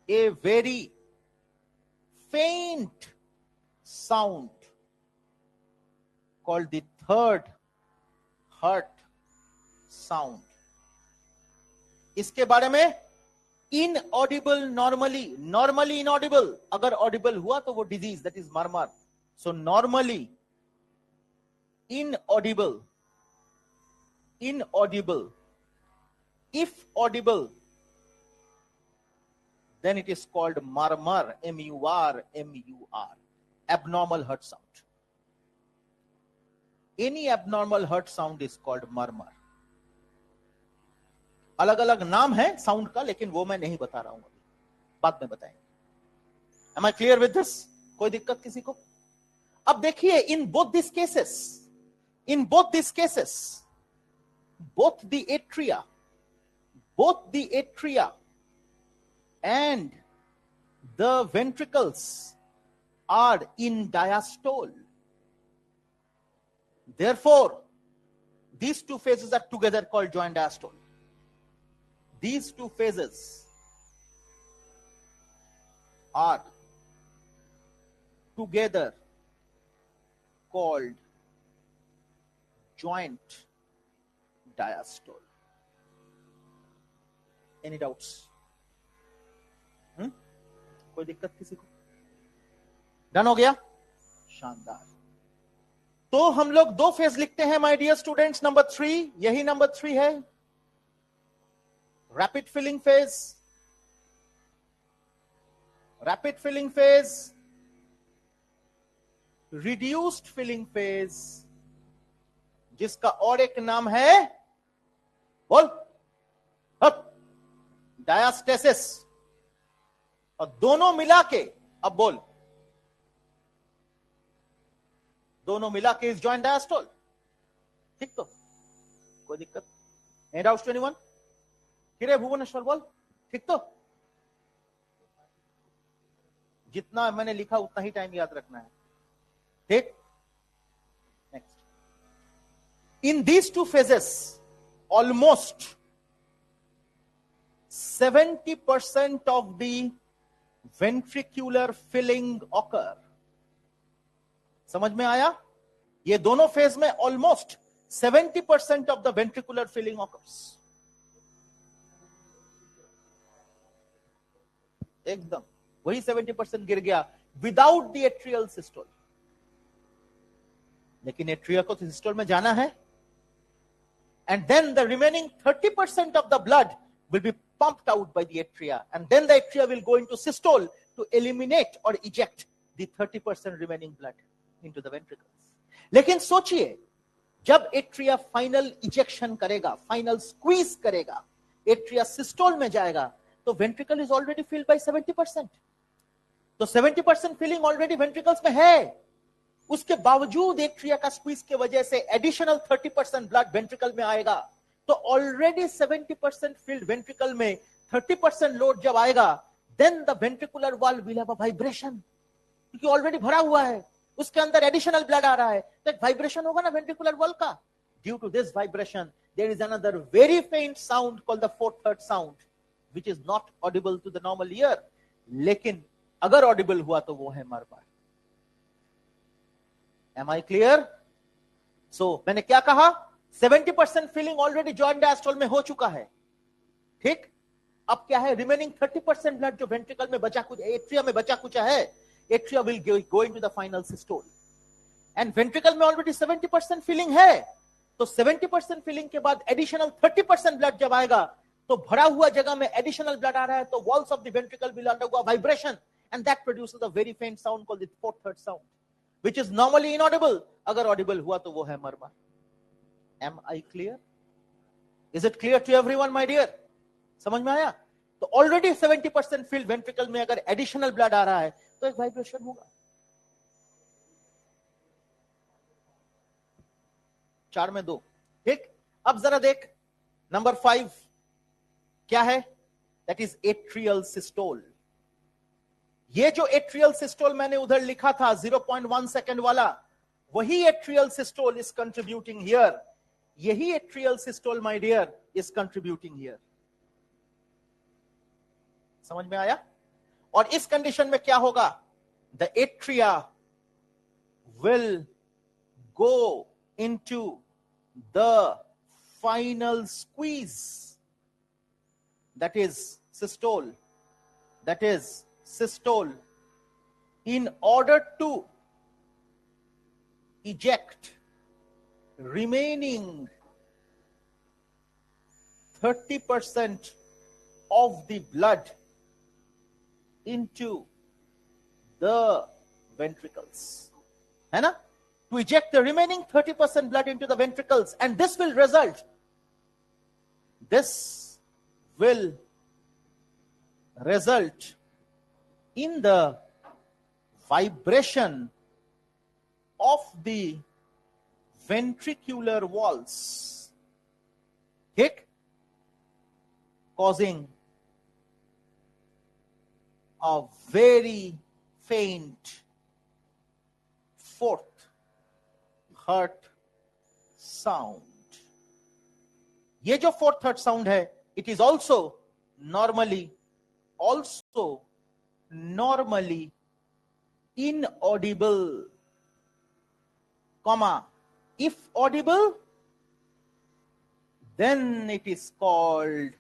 a very faint sound called the third heart sound. इसके बारे में inaudible normally inaudible, अगर audible हुआ तो वो disease, that is murmur. So normally inaudible, if audible then it is called murmur, M-U-R, abnormal heart sound. Any abnormal heart sound is called murmur. अलग अलग नाम है साउंड का, लेकिन वो मैं नहीं बता रहा हूं, अभी बाद में बताएंगे। Am I clear with this? कोई दिक्कत किसी को? अब देखिए, in both these cases, both the atria and the ventricles are in diastole. Therefore, these two phases are together called joint diastole. These two phases are together called joint diastole. Any doubts? कोई दिक्कत किसी को? Done हो गया? शानदार। तो हम लोग दो फेज लिखते हैं माय डियर स्टूडेंट्स। नंबर 3, यही नंबर 3 है, rapid filling phase, reduced filling phase, जिसका और एक नाम है, बोल, डायस्टेसिस। और दोनों मिला के, अब बोल, दोनों मिला के इस जॉइंट डायस्टोल। ठीक, तो कोई दिक्कत? Any doubts to anyone? किरे भुवनेश्वर बोल, ठीक तो? जितना मैंने लिखा उतना ही टाइम याद रखना है। ठीक, next. In these two phases almost 70% of the ventricular filling occur. समझ में आया? ये दोनों फेज में almost 70% of the ventricular filling occurs. एकदम वही 70% गिर गया विदाउट द एट्रियल सिस्टोल. लेकिन एट्रिया को सिस्टोल में जाना है, and then the remaining 30% of the blood will be pumped out by the atria, and then the atria will go into systole to eliminate or eject the 30% remaining blood into the ventricles. लेकिन सोचिए, जब atria final ejection करेगा, final squeeze करेगा, atria systole में जाएगा, तो ventricle is already filled by 70%. तो 70% filling already ventricles में है. उसके बावजूद एट्रिया का स्क्वीज की वजह से एडिशनल 30% ब्लड वेंट्रिकल में आएगा. तो ऑलरेडी 70% फिल्ड वेंट्रिकल में 30% लोड जब आएगा, then the ventricular wall will have a vibration, क्योंकि ऑलरेडी भरा हुआ है, उसके अंदर एडिशनल ब्लड आ रहा है, तो एक वाइब्रेशन होगा ना वेंट्रिकुलर वॉल का. Due to this vibration there is another very faint sound called the fourth third sound, which is not audible to the normal ear, लेकिन अगर ऑडिबल हुआ तो वो है मरमर. Am I clear? So, मैंने क्या कहा? 70% फिलिंग ऑलरेडी जॉइंट डायस्टोल में हो चुका है. ठीक? अब क्या है? रिमेनिंग 30% ब्लड जो वेंट्रिकल में बचा कुछ, एट्रिया में बचा कुछ है, atria will go into the final systole. And ventricle में ऑलरेडी 70% फिलिंग है. तो 70% फिलिंग के बाद एडिशनल 30% ब्लड जब आएगा, तो भरा हुआ जगह में एडिशनल ब्लड आ रहा है, तो walls of the ventricle will undergo vibration, and that produces a very faint sound called the fourth third sound, which is normally inaudible. अगर audible हुआ तो वो है मरमर. Am I clear? Is it clear to everyone, my dear? समझ में आया? तो already 70% filled ventricle में अगर additional blood आ रहा है, तो एक vibration होगा. 4 में 2. ठीक? अब जरा देख, नंबर 5 क्या है? That is atrial systole. ये जो एट्रियल सिस्टोल मैंने उधर लिखा था 0.1 सेकेंड वाला, वही atrial systole is contributing here. यही atrial systole my dear is contributing here. समझ में आया? और इस कंडीशन में क्या होगा? The atria will go into the final squeeze, that is systole, that is systole, in order to eject remaining 30% of the blood into the ventricles. है ना? To eject the remaining 30% blood into the ventricles, and this will result in the vibration of the ventricular walls, okay, causing a very faint fourth heart sound. ये जो fourth heart sound है, it is also normally inaudible, comma, if audible, then it is called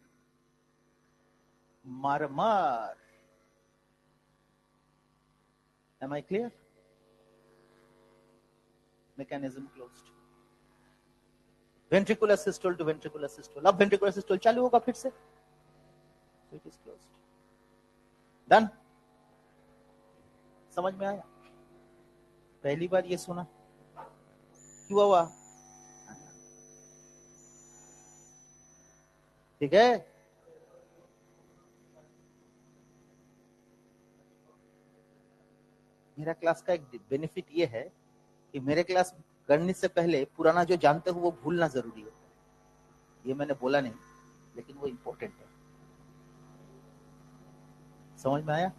murmur. Am I clear? Mechanism closed. Ventricular systole to ventricular systole. अब ventricular systole चालू होगा फिर से. So it is closed. Done? समझ में आया? पहली बार ये सुना, क्यों हुआ? ठीक है? मेरा क्लास का एक बेनिफिट ये है कि मेरे क्लास करने से पहले पुराना जो जानते हो वो भूलना जरूरी है. ये मैंने बोला नहीं, लेकिन वो इंपॉर्टेंट है. समझ में आया?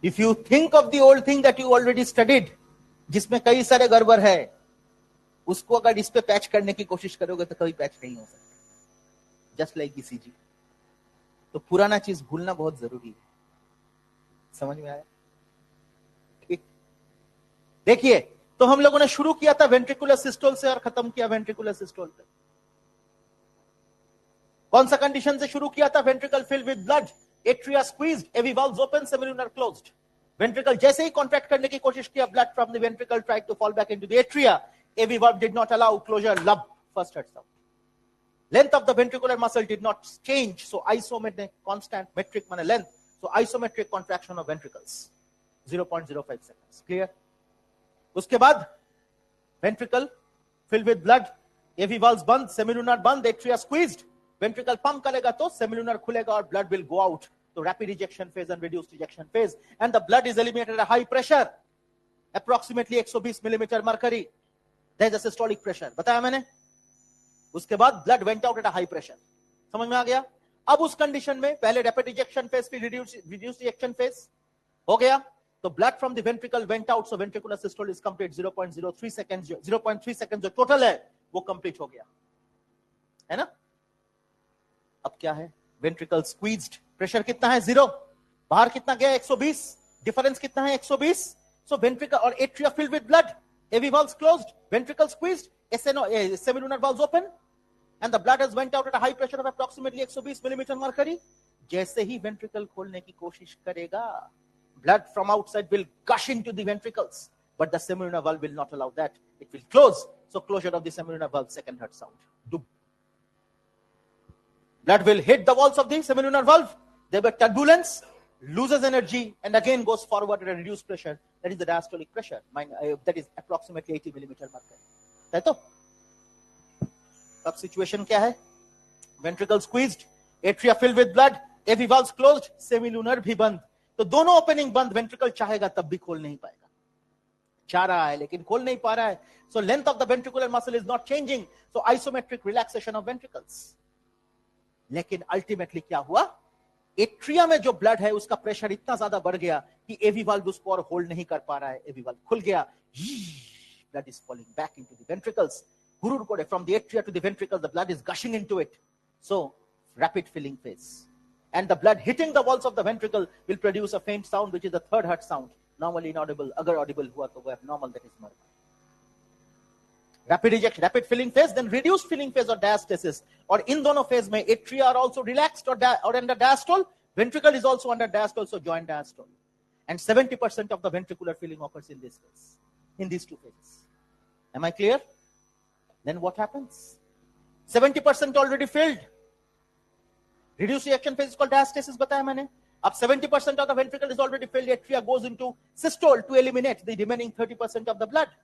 If you think of the old thing that you already studied, जिसमें कई सारे गड़बड़ है, उसको अगर इस पे पैच करने की कोशिश करोगे तो कभी पैच नहीं हो सकता. Just like ECG. तो पुराना चीज भूलना बहुत जरूरी है। समझ में आया? ठीक। देखिए, तो हम लोगों ने शुरू किया था वेंट्रिकुलर सिस्टोल से और खत्म किया वेंट्रिकुलर सिस्टोल पे। कौन सा कंडीशन से शुरू किया था? Ventricle filled with blood, atria squeezed, AV valves open, semilunar closed. Ventricle जैसे ही कॉन्ट्रैक्ट करने की कोशिश किया, blood from the ventricle tried to fall back into the atria, AV valve did not allow closure, lub, first heart sound. Length of the ventricular muscle did not change, so isometric, constant metric माने length, so isometric contraction of ventricles 0.05 seconds. Clear? उसके बाद ventricle filled with blood, AV valves बंद, semilunar बंद, atria squeezed, ventricle pump करेगा तो semilunar खुलेगा और blood will go out to rapid ejection phase and reduced ejection phase, and the blood is eliminated at a high pressure, approximately 120 millimeter mercury. There is a systolic pressure. बताया मैंने? उसके बाद blood went out at a high pressure. समझ में आ गया? अब उस कंडीशन में पहले रैपिड इजेक्शन फेज, फिर रिड्यूस्ड इजेक्शन फेज हो गया, तो blood from the ventricle went out, so ventricular systole is complete. 0.03 second, 0.3 second जो टोटल है वो कंप्लीट हो गया, है ना? अब क्या है? वेंट्रिकल स्क्वीज्ड, प्रेशर कितना है? 0। बाहर कितना गया? 120। डिफरेंस कितना है? 120। सो वेंट्रिकल और atria filled with blood, AV valves closed, ventricle squeezed, semilunar valves open, and the blood has went out at a high pressure of approximately 120 millimeter mercury. जैसे ही ventricle खोलने की कोशिश करेगा, blood from outside will gush into the ventricles, but the semilunar valve will not allow that. It will close. So closure of the semilunar valve, second heart sound. Blood will hit the walls of the semilunar valve. There will be turbulence, loses energy, and again goes forward at a reduced pressure. That is the diastolic pressure. That is approximately 80 millimeter mercury. है तो? अब situation क्या है? Ventricle squeezed, atria filled with blood, AV valves closed, semilunar भी बंद। तो दोनों opening बंद। वेंट्रिकल चाहेगा तब भी खोल नहीं पाएगा, चाह रहा है लेकिन खोल नहीं पा रहा है। So length of the ventricular muscle is not changing, so isometric relaxation of ventricles. लेकिन अल्टीमेटली क्या हुआ? एट्रिया में जो ब्लड है उसका प्रेशर इतना ज्यादा बढ़ गया कि एवी वाल्व उसको और होल्ड नहीं कर पा रहा है। एवी वाल्व खुल गया, blood is falling back into the ventricles. Gurur Kode, from the atria to the ventricle, the blood is gushing into it. So, rapid filling phase. And the blood hitting the walls of the ventricle will produce a faint sound, which is the third heart sound. Normally inaudible. Agar audible hua to wo abnormal, that is murmur. Rapid ejection, rapid filling phase, then reduced filling phase or diastasis. Or in dono phase mein atria are also relaxed or under diastole. Ventricle is also under diastole, so joint diastole. And 70% of the ventricular filling occurs in this phase, in these two phases. Am I clear? Then what happens? 70% already filled. Reduced ejection phase is called diastasis, बताया मैंने। अब 70% of the ventricle is already filled. Atria goes into systole to eliminate the remaining 30% of the blood.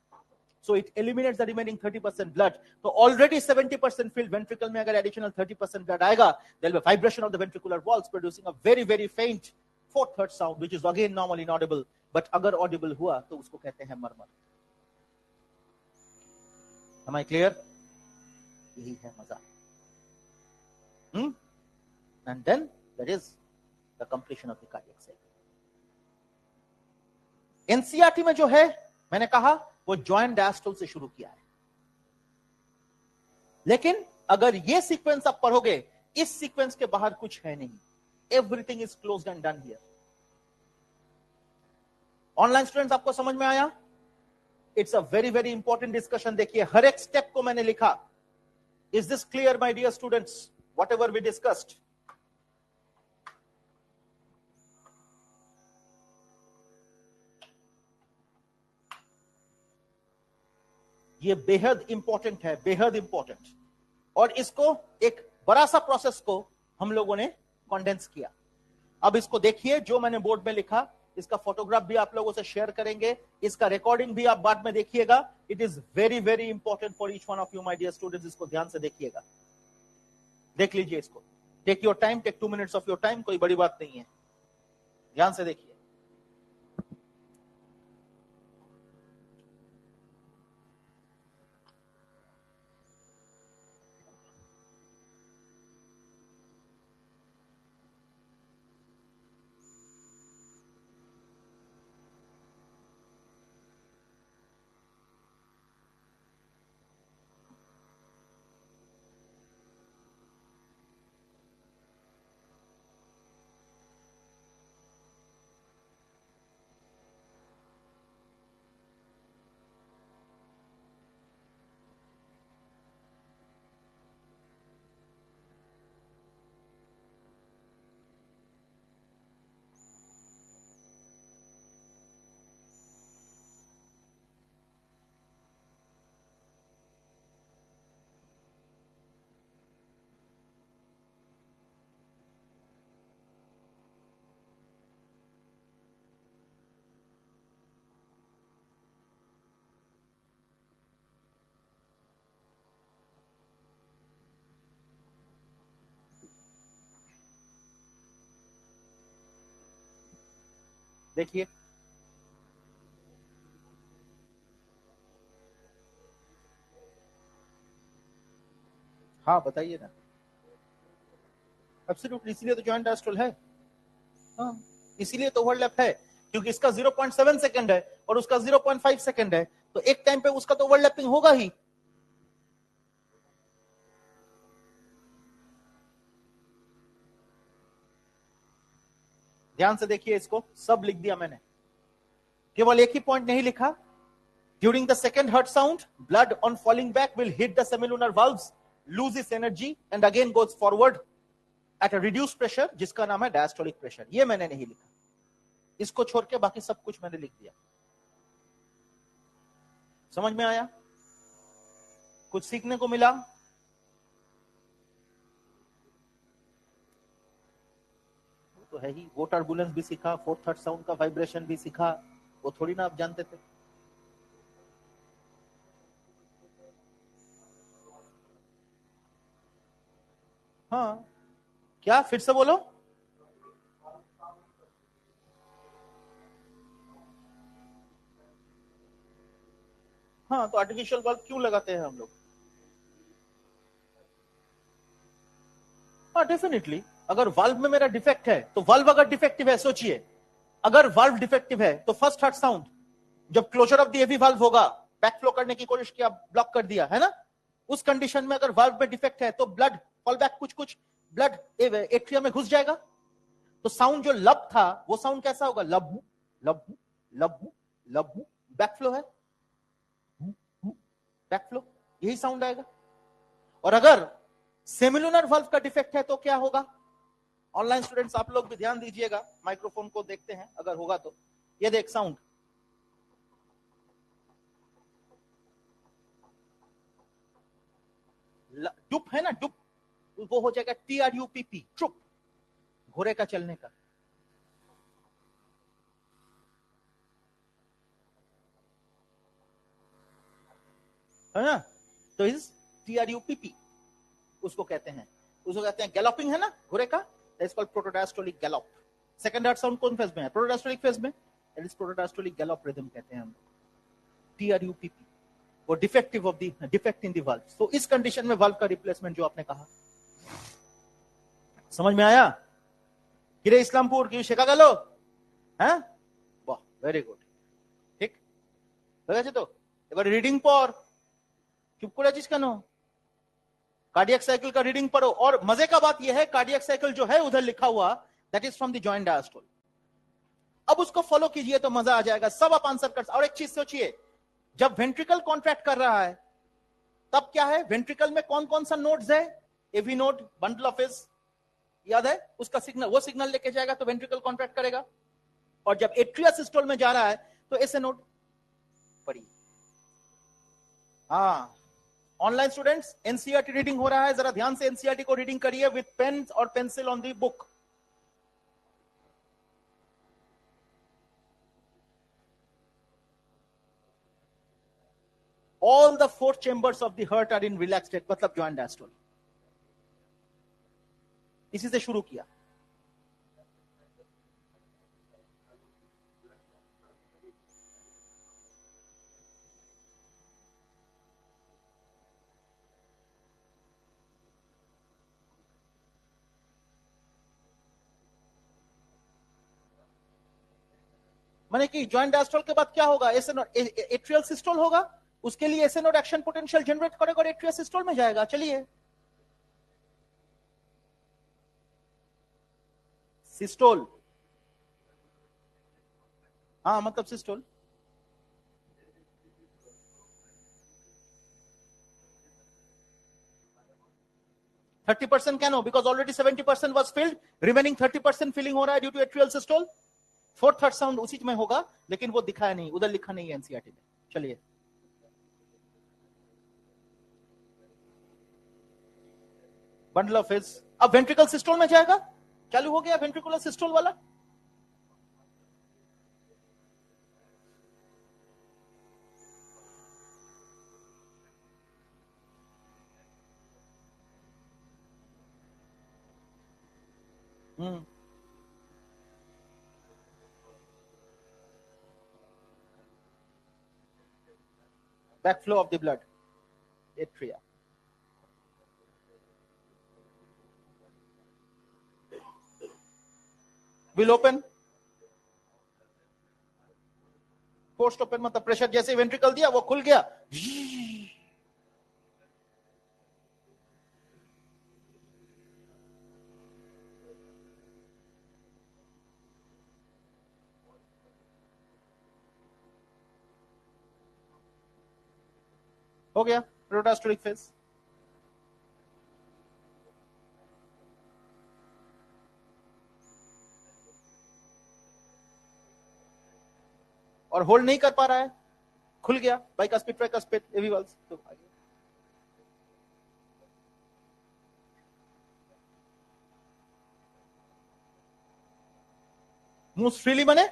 So it eliminates the remaining 30% blood. So already 70% filled ventricle में अगर additional 30% blood आएगा, there will be vibration of the ventricular walls producing a very very faint fourth third sound, which is again normally inaudible. But अगर audible हुआ तो उसको कहते हैं murmur. Am I clear? यही है मजा। And then there is the completion of the cardiac cycle. NCERT में जो है मैंने कहा वो जॉइंट डायस्टोल से शुरू किया है, लेकिन अगर ये सीक्वेंस आप पढ़ोगे, इस सीक्वेंस के बाहर कुछ है नहीं। Everything is closed and done here. Online students, आपको समझ में आया? It's a very very important discussion. देखिए हर एक स्टेप को मैंने लिखा। Is this clear my dear students, whatever we discussed? ये बेहद इंपॉर्टेंट है, बेहद इंपॉर्टेंट। और इसको एक बड़ा सा प्रोसेस को हम लोगों ने कंडेंस किया। अब इसको देखिए, जो मैंने बोर्ड में लिखा, इसका फोटोग्राफ भी आप लोगों से शेयर करेंगे, इसका रिकॉर्डिंग भी आप बाद में देखिएगा। It is very very important for each one of you my dear students. इसको ध्यान से देखिएगा, देख लीजिए इसको। Take your time, take 2 minutes of your time, कोई बड़ी बात नहीं है, ध्यान से देखिए। देखिए, हाँ बताइए ना। एब्सोल्युटली, इसीलिए तो जॉइंट डायस्ट्रोल है। हाँ, इसीलिए तो ओवरलैप है, क्योंकि इसका 0.7 सेकंड है और उसका 0.5 सेकंड है, तो एक टाइम पे उसका तो ओवरलैपिंग होगा ही। ध्यान से देखिए, इसको सब लिख दिया मैंने, केवल एक ही पॉइंट नहीं लिखा। During the second heart sound, blood on falling back will hit the semilunar valves, lose its energy and again goes forward at a reduced pressure, जिसका नाम है डायस्टोलिक प्रेशर। ये मैंने नहीं लिखा, इसको छोड़ के बाकी सब कुछ मैंने लिख दिया। समझ में आया? कुछ सीखने को मिला? तो है ही, वो टर्बुलेंस भी सीखा, फोर्थ थर्ड साउंड का वाइब्रेशन भी सीखा, वो थोड़ी ना आप जानते थे। हाँ, क्या फिर से बोलो? हाँ, तो आर्टिफिशियल वाल्व क्यों लगाते हैं हम लोग? हाँ डेफिनेटली, अगर वाल्व में मेरा डिफेक्ट है, तो वाल्व अगर डिफेक्टिव है, सोचिए, अगर वाल्व डिफेक्टिव है तो फर्स्ट हार्ट साउंड, जब closure of the AV valve होगा, बैक फ्लो करने की कोशिश किया, ब्लॉक कर दिया है ना, उस कंडीशन में अगर वाल्व में डिफेक्ट है तो ब्लड फॉल बैक, कुछ कुछ ब्लड एट्रियम में घुस जाएगा, तो साउंड जो लब था वो साउंड कैसा होगा? लब्बू लब्बू लब्बू लब्बू, बैक फ्लो है, बैक फ्लो, यही साउंड आएगा। और अगर सेमिलुनर वाल्व का डिफेक्ट है तो क्या होगा? ऑनलाइन स्टूडेंट्स आप लोग भी ध्यान दीजिएगा, माइक्रोफोन को देखते हैं अगर होगा तो। ये देख साउंड, डुप है ना, डुप, वो हो जाएगा TRUPP, चुप, घोड़े का चलने का, है ना? तो इस TRUPP उसको कहते हैं, उसको कहते हैं गैलोपिंग, है ना घोड़े का, it's called protodiastolic gallop. Second heart sound कौन फेज में है? प्रोटोडायस्टोलिक फेज में, it is protodiastolic gallop rhythm कहते हैं हम। TRUPP, वो defective of the defect in the valve. तो इस कंडीशन में वाल्व का रिप्लेसमेंट जो आपने कहा, समझ में आया? किरे इस्लामपुर की शेखा गलो, হ্যাঁ, বাহ ভেরি গুড, ঠিক হয়ে গেছে তো? এবার রিডিং পর, চুপ করে আছিস কেন? कार्डियक साइकिल का रीडिंग पढ़ो, और मजे का बात यह है, कार्डियक साइकिल जो है उधर लिखा हुआ, that is from the joint diastole. अब उसको फॉलो कीजिए तो मजा आ जाएगा, सब आप आंसर कर। और एक चीज सोचिए, जब वेंट्रिकल कॉन्ट्रैक्ट कर रहा है तब क्या है, वेंट्रिकल में कौन कौन सा नोड्स है? AV node, bundle of His, याद है उसका सिग्नल, वो सिग्नल लेके जाएगा तो वेंट्रिकल कॉन्ट्रैक्ट करेगा। और जब एट्रिया सिस्टोल में जा रहा है तो ऐसे नोड पढ़िए। हाँ, ऑनलाइन स्टूडेंट्स, एनसीईआरटी रीडिंग हो रहा है, जरा ध्यान से एनसीईआरटी को रीडिंग करिए विद पेन और pencil on the book. All the four chambers of the heart are in relaxed state, मतलब जॉइंट डायस्टोल। इसी से शुरू किया। माने कि जॉइंट डायस्टोल के बाद क्या होगा? एट्रियल सिस्टोल होगा, उसके लिए SA node action potential generate करेगा और एट्रियल सिस्टोल में जाएगा। चलिए, सिस्टोल, हाँ मतलब सिस्टोल। थर्टी परसेंट कैन हो, because already 70% was filled, remaining 30% filling हो रहा है due to atrial systole. Fourth third sound उसी में होगा, लेकिन वो दिखाया नहीं, उधर लिखा नहीं है एनसीईआरटी में। चलिए, बंडल ऑफ हिज, अब वेंट्रिकल सिस्टोल में जाएगा, चालू हो गया वेंट्रिकुलर सिस्टोल वाला। backflow of the blood, atria. Will open. Forced open मतलब प्रेशर जैसे वेंट्रिकल दिया वो खुल गया. हो गया प्रोडास्टोलिक फेज. और होल्ड नहीं कर पा रहा है, खुल गया बाइकास्पिड ट्राइकास्पिड एवी वाल्व्स. तो moves freely माने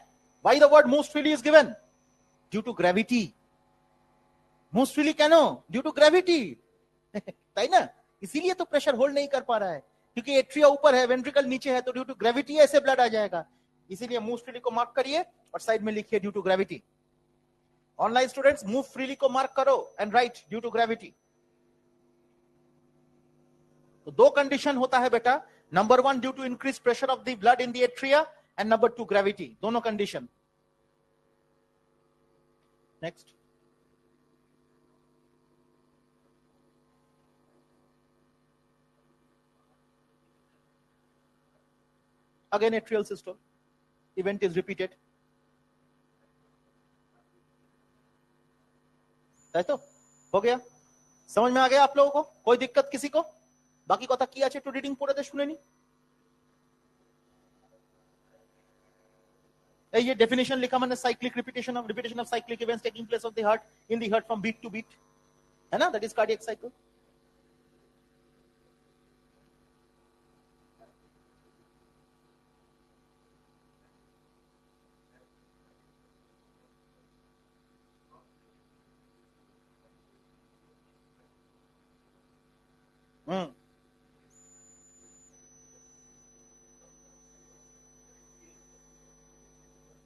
why the word moves freely is given? Due to gravity. moves freely can? Due to gravity. ताई ना, इसीलिए तो प्रेशर होल्ड नहीं कर पा रहा है, क्योंकि एट्रिया ऊपर है, वेंट्रिकल नीचे है, तो ड्यू टू ग्रेविटी ऐसे ब्लड आ जाएगा. इसीलिए मूव फ्रीली को मार्क करिए और साइड में लिखिए due to gravity. Online students move freely को मार्क करो and write due to gravity. तो दो कंडीशन होता है बेटा, number 1 due to increase pressure of the blood in the atria and number 2 gravity. दोनों condition. Next. Again atrial systole. Event is repeated. तो हो गया. समझ में आ गया आप लोगों को? कोई दिक्कत किसी को? बाकी কথা কি আছে একটু রিডিং পড়ে দে শুনে নি. এই যে ডেফিনিশন লেখা মানে cyclic repetition of cyclic events taking place of the heart in the heart from beat to beat, है ना? That is cardiac cycle.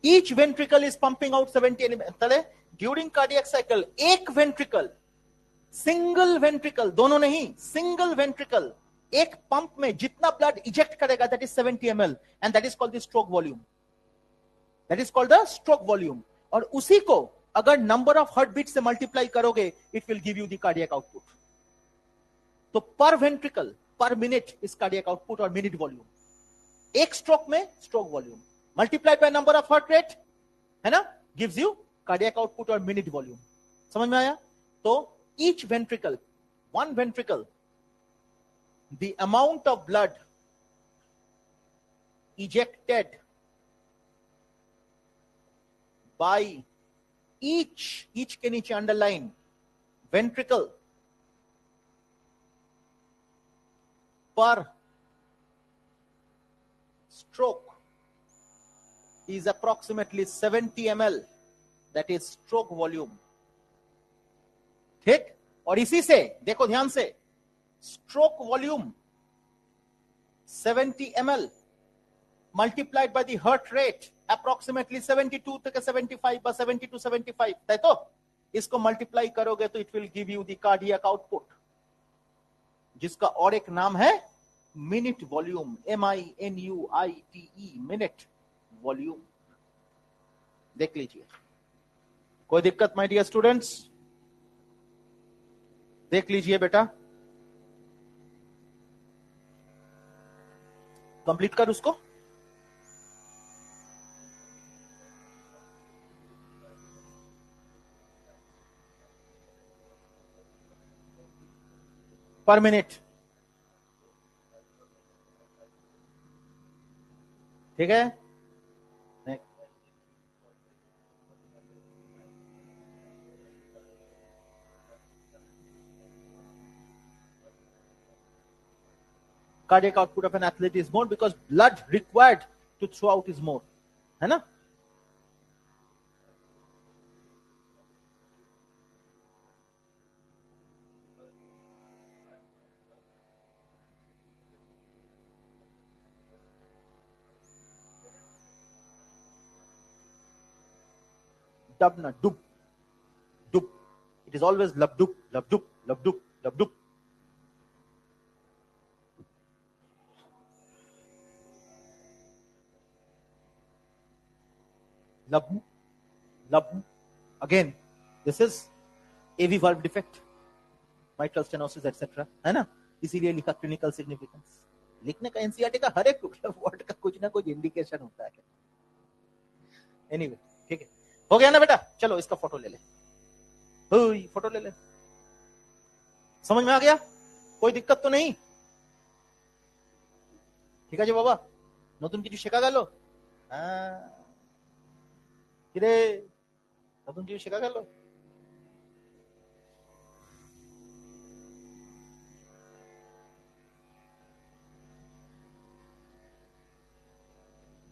Each ventricle is pumping out 70 mm. During cardiac cycle, एक ventricle, single ventricle, दोनों नहीं, single ventricle, एक pump में जितना blood eject करेगा, that is 70 ml, and that is called the stroke volume. That is called the stroke volume. और उसी को अगर नंबर ऑफ हार्ट बीट से मल्टीप्लाई करोगे, it will give you the cardiac output. तो पर वेंट्रिकल पर मिनट इस कार्डियक आउटपुट और मिनट वॉल्यूम. एक स्ट्रोक में stroke volume multiplied by number of heart rate, है ना, गिव्स यू कार्डियक आउटपुट और मिनट वॉल्यूम. समझ में आया? तो each ventricle, one ventricle, the amount of blood ejected by each के नीचे underline ventricle per stroke is approximately 70 ml. That is stroke volume. ठीक? और इसी से देखो ध्यान से, stroke volume 70 ml multiplied by the heart rate approximately 72 to 75 by 70 to 75. तो इसको मल्टीप्लाई करोगे तो it will give you the cardiac output, जिसका और एक नाम है minute volume. MINUITE, minute volume. देख लीजिए. कोई दिक्कत माय डियर स्टूडेंट्स? देख लीजिए बेटा, कंप्लीट कर उसको. पर मिनट. ठीक है? Cardiac output of an athlete is more because blood required to throw out is more, है ना? डब ना डुब, डुब. It is always labduk, labduk, labduk, labduk. Labduk, labduk. Again, this is AV valve defect, mitral stenosis, etc. है ना? इसीलिए लिखा clinical significance. लिखने का NCERT का हर एक वर्ड का कुछ ना कुछ इंडिकेशन होता है. एनीवे, ठीक है, हो गया ना बेटा? चलो इसका फोटो ले ले. फोटो ले ले. समझ में आ गया? कोई दिक्कत तो नहीं? ठीक है जी बाबा. नतून কিছু শেখা গেল? কিরে, নতুন কিছু শেখা গেল?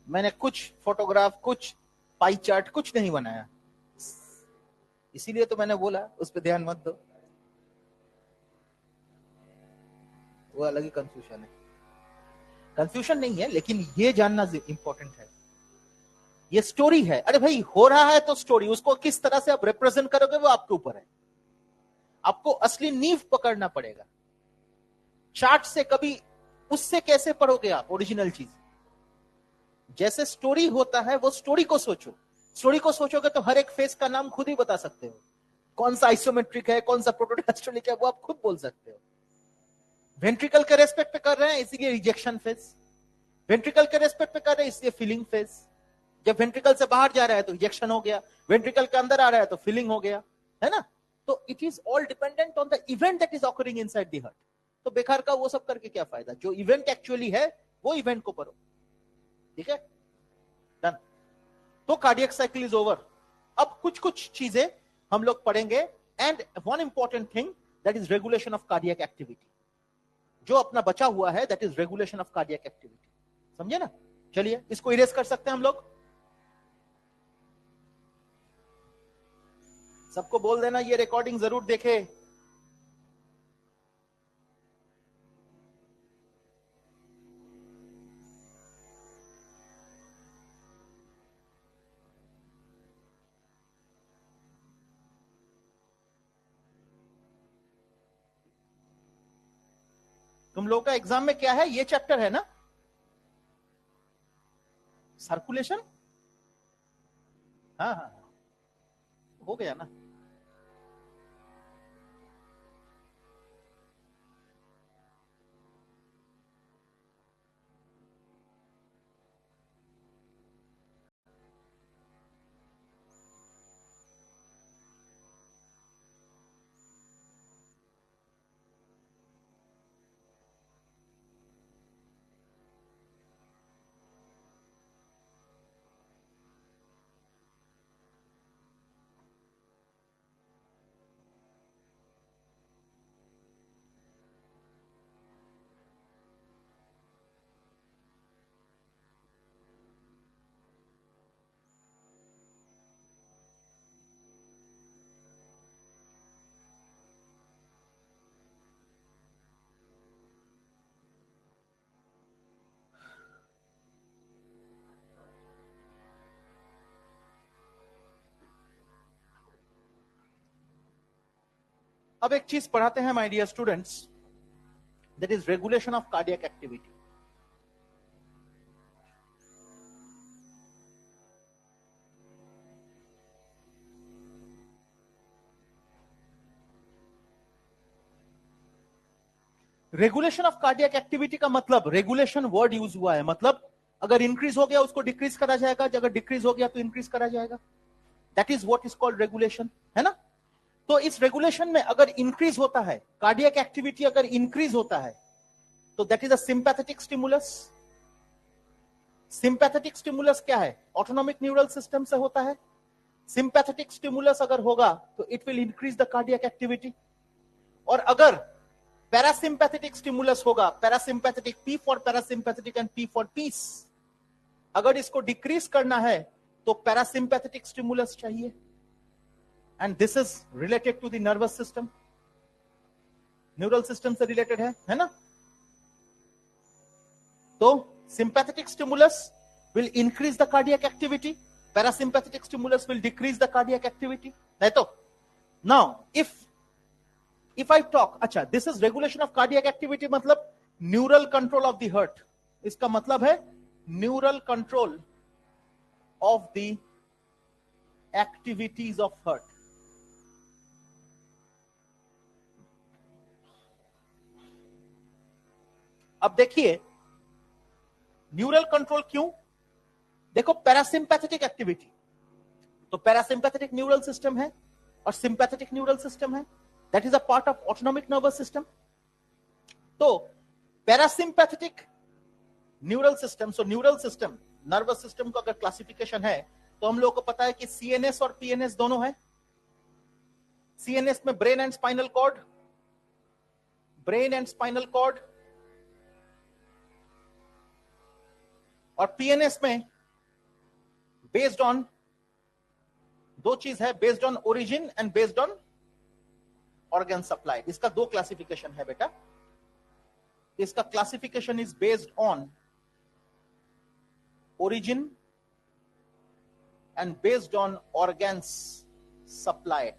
मैंने कुछ फोटोग्राफ, कुछ पाई चार्ट कुछ नहीं बनाया, इसीलिए तो मैंने बोला उस पर ध्यान मत दो. वो अलग ही कंफ्यूजन है. कंफ्यूजन नहीं है, लेकिन ये जानना इंपॉर्टेंट है. ये स्टोरी है. अरे भाई, हो रहा है तो स्टोरी, उसको किस तरह से आप रिप्रेजेंट करोगे वो आपके ऊपर है. आपको असली नींव पकड़ना पड़ेगा. चार्ट से कभी उससे कैसे पढ़ोगे आप ओरिजिनल चीज? जैसे स्टोरी होता है वो स्टोरी को सोचो. स्टोरी को सोचोगे तो हर एक फेस का नाम खुद ही बता सकते हो. कौन सा आइसोमेट्रिक है, कौन सा प्रोटोडायस्टोलिक है, वो आप खुद बोल सकते हो. वेंट्रिकल के रेस्पेक्ट पे कर रहे हैं इसलिए रिजेक्शन फेस, वेंट्रिकल के रेस्पेक्ट पे कर रहे हैं इसलिए फीलिंग फेस. जब वेंट्रिकल से बाहर जा रहा है तो रिजेक्शन हो गया, वेंट्रिकल के अंदर आ रहा है तो फीलिंग हो गया, है ना? तो it is all dependent on the event that is occurring inside the heart. तो बेकार का वो सब करके क्या फायदा? जो इवेंट एक्चुअली है वो इवेंट को पढ़ो. ठीक है, डन. तो कार्डियक साइकिल इज ओवर. अब कुछ कुछ चीजें हम लोग पढ़ेंगे. And one important thing that is regulation of cardiac activity. जो अपना बचा हुआ है that is regulation of cardiac activity. समझे ना? चलिए इसको इरेज कर सकते हैं हम लोग. सबको बोल देना ये रिकॉर्डिंग जरूर देखे. तुम लोगों का एग्जाम में क्या है? ये चैप्टर है ना, सर्कुलेशन. हाँ हाँ, हो गया ना. अब एक चीज पढ़ाते हैं my dear students, that is regulation of cardiac activity. Regulation of cardiac activity का मतलब, रेगुलेशन वर्ड यूज हुआ है, मतलब अगर इंक्रीज हो गया उसको डिक्रीज करा जाएगा, अगर डिक्रीज हो गया तो इंक्रीज करा जाएगा. That is what is called regulation, है ना? तो इस रेगुलेशन में अगर इंक्रीज होता है, कार्डियक एक्टिविटी अगर इंक्रीज होता है, तो that is a sympathetic stimulus. Sympathetic stimulus क्या है? ऑटोनॉमिक न्यूरल सिस्टम से होता है. सिंपैथेटिक स्टिमुलस अगर होगा तो it will increase the cardiac activity. और अगर पैरासिम्पैथेटिक स्टिमुलस होगा, parasympathetic, P for parasympathetic and P for peace, अगर इसको डिक्रीज करना है तो पैरासिम्पैथेटिक स्टिमुलस चाहिए. And this is related to the nervous system, neural system से रिलेटेड है ना? तो sympathetic stimulus will increase the cardiac activity, parasympathetic stimulus will decrease the cardiac activity. नहीं तो नाउ if I talk, अच्छा, this is regulation of cardiac activity, मतलब neural control of the heart, इसका मतलब है neural control of the activities of heart. अब देखिए neural control क्यों, देखो पैरासिम्पैथेटिक एक्टिविटी, तो पैरासिम्पैथेटिक न्यूरल सिस्टम है और सिंपैथेटिक न्यूरल सिस्टम है, that is a part of autonomic nervous system. तो पैरासिम्पैथेटिक न्यूरल सिस्टम, सो न्यूरल सिस्टम, नर्वस सिस्टम का अगर क्लासिफिकेशन है तो हम लोगों को पता है कि सीएनएस और पीएनएस दोनों है. सीएनएस में brain and spinal cord, brain and spinal cord, और पीएनएस में बेस्ड ऑन दो चीज है, based on origin and based on organ supply. इसका दो क्लासिफिकेशन है बेटा. इसका classification is based on origin and based on organs supplied.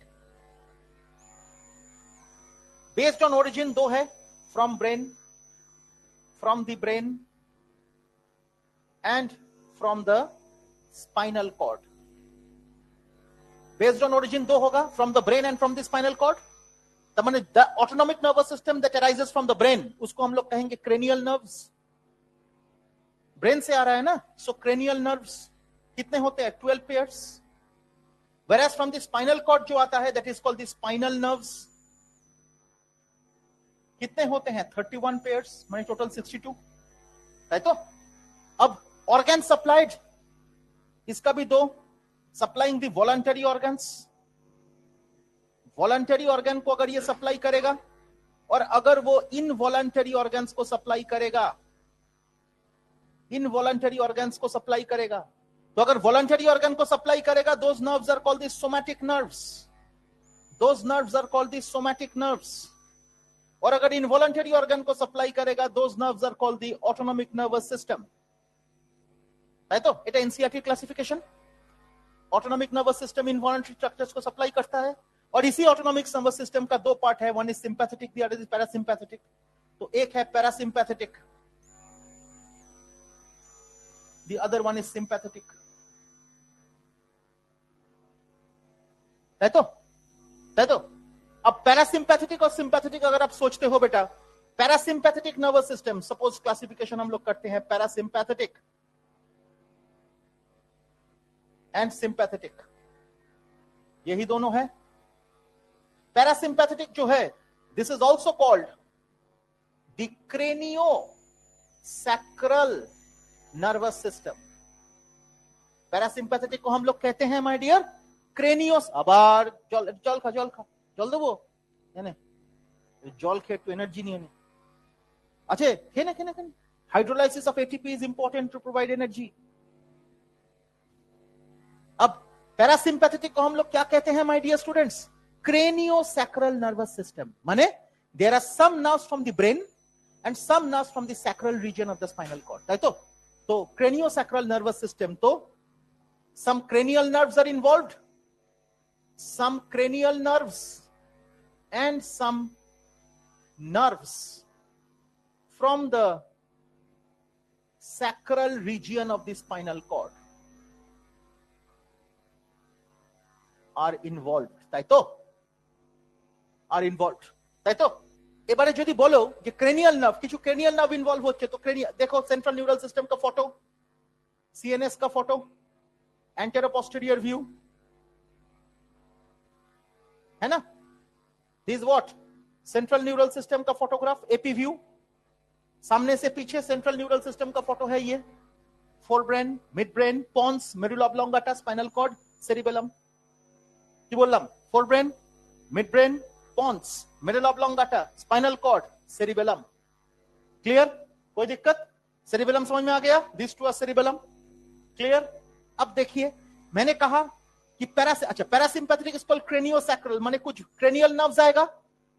Based on origin दो है, from brain, from the brain and from the spinal cord. Based on origin दो होगा, from the brain and from the spinal cord. माने the autonomic nervous system that arises from the brain, उसको हम लोग कहेंगे cranial nerves. Brain से आ रहा है ना, सो क्रेनियल नर्व्स कितने होते हैं, 12 pairs. whereas from the spinal cord जो आता है that is called the spinal nerves, कितने होते हैं, 31 पेयर्स, माने टोटल 62 है. तो अब ऑर्गन सप्लाइड, इसका भी दो, supplying the voluntary organs. Voluntary organ को अगर ये सप्लाई करेगा और अगर वो इनवॉलंटरी ऑर्गन्स को सप्लाई करेगा, इनवॉलंटरी ऑर्गन्स को सप्लाई करेगा, तो अगर वॉलंटरी ऑर्गन को सप्लाई करेगा, those nerves are called the somatic nerves, those nerves are called the somatic nerves. और अगर इनवॉलंटरी ऑर्गन को सप्लाई करेगा, those nerves are called the autonomic nervous system. है तो এটা NCERT classification. Autonomic nervous system involuntary structures को supply करता है, और इसी ऑटोनॉमिक नर्वस सिस्टम का दो पार्ट है, one is sympathetic, the other is parasympathetic. तो एक है parasympathetic, the other one is sympathetic. है तो अब पैरासिम्पैथेटिक और सिंपैथेटिक अगर आप सोचते हो बेटा, parasympathetic nervous system, suppose classification हम लोग करते हैं पैरासिम्पैथेटिक एंड सिंपैथेटिक, यही दोनों है. पैरासिम्पैथेटिक जो है, this is also called the cranio sacral nervous system. Parasympathetic को हम लोग कहते हैं माय डियर क्रेनियोस. আবার জল খা জল দেবো এনে, জল খেয়ে একটু এনার্জি নিয়ে নে. আচ্ছা খেয়ে hydrolysis of ATP is important to provide energy. अब पैरासिम्पैथेटिक को हम लोग क्या कहते हैं my dear students, craniosacral nervous system. माने there are some nerves from the brain and some nerves from the sacral region of the spinal cord. ताई तो क्रेनियोसैक्रल नर्वस सिस्टम, तो some cranial nerves are involved, some cranial nerves and some nerves from the sacral region of the spinal cord are involved. তাই তো are involved. তাই তো এবারে যদি বলো যে ক্রেনিয়াল নার্ভ, কিছু ক্রেনিয়াল নার্ভ ইনভলভ হচ্ছে, তো ক্রেনিয়াল দেখো সেন্ট্রাল নিউরাল সিস্টেম का फोटो, सीएनएस का फोटो, एंटेरो पोस्टीरियर व्यू है ना, this what central neural system का फोटोग्राफ, एपी व्यू. सामने से पीछे सेंट्रल न्यूरल सिस्टम का फोटो है ये, forebrain, midbrain, pons, medulla oblongata, spinal cord, cerebellum. কি বললাম, forebrain, midbrain, pons, medulla oblongata, spinal cord, cerebellum. Clear, कोई दिक्कत, सेरिबेलम समझ में आ गया, this two are cerebellum. Clear. अब देखिए मैंने कहा कि पैरासिम्पैथेटिक इज कॉल्ड क्रेनियोसैक्रल, माने कुछ क्रेनियल नर्व्स आएगा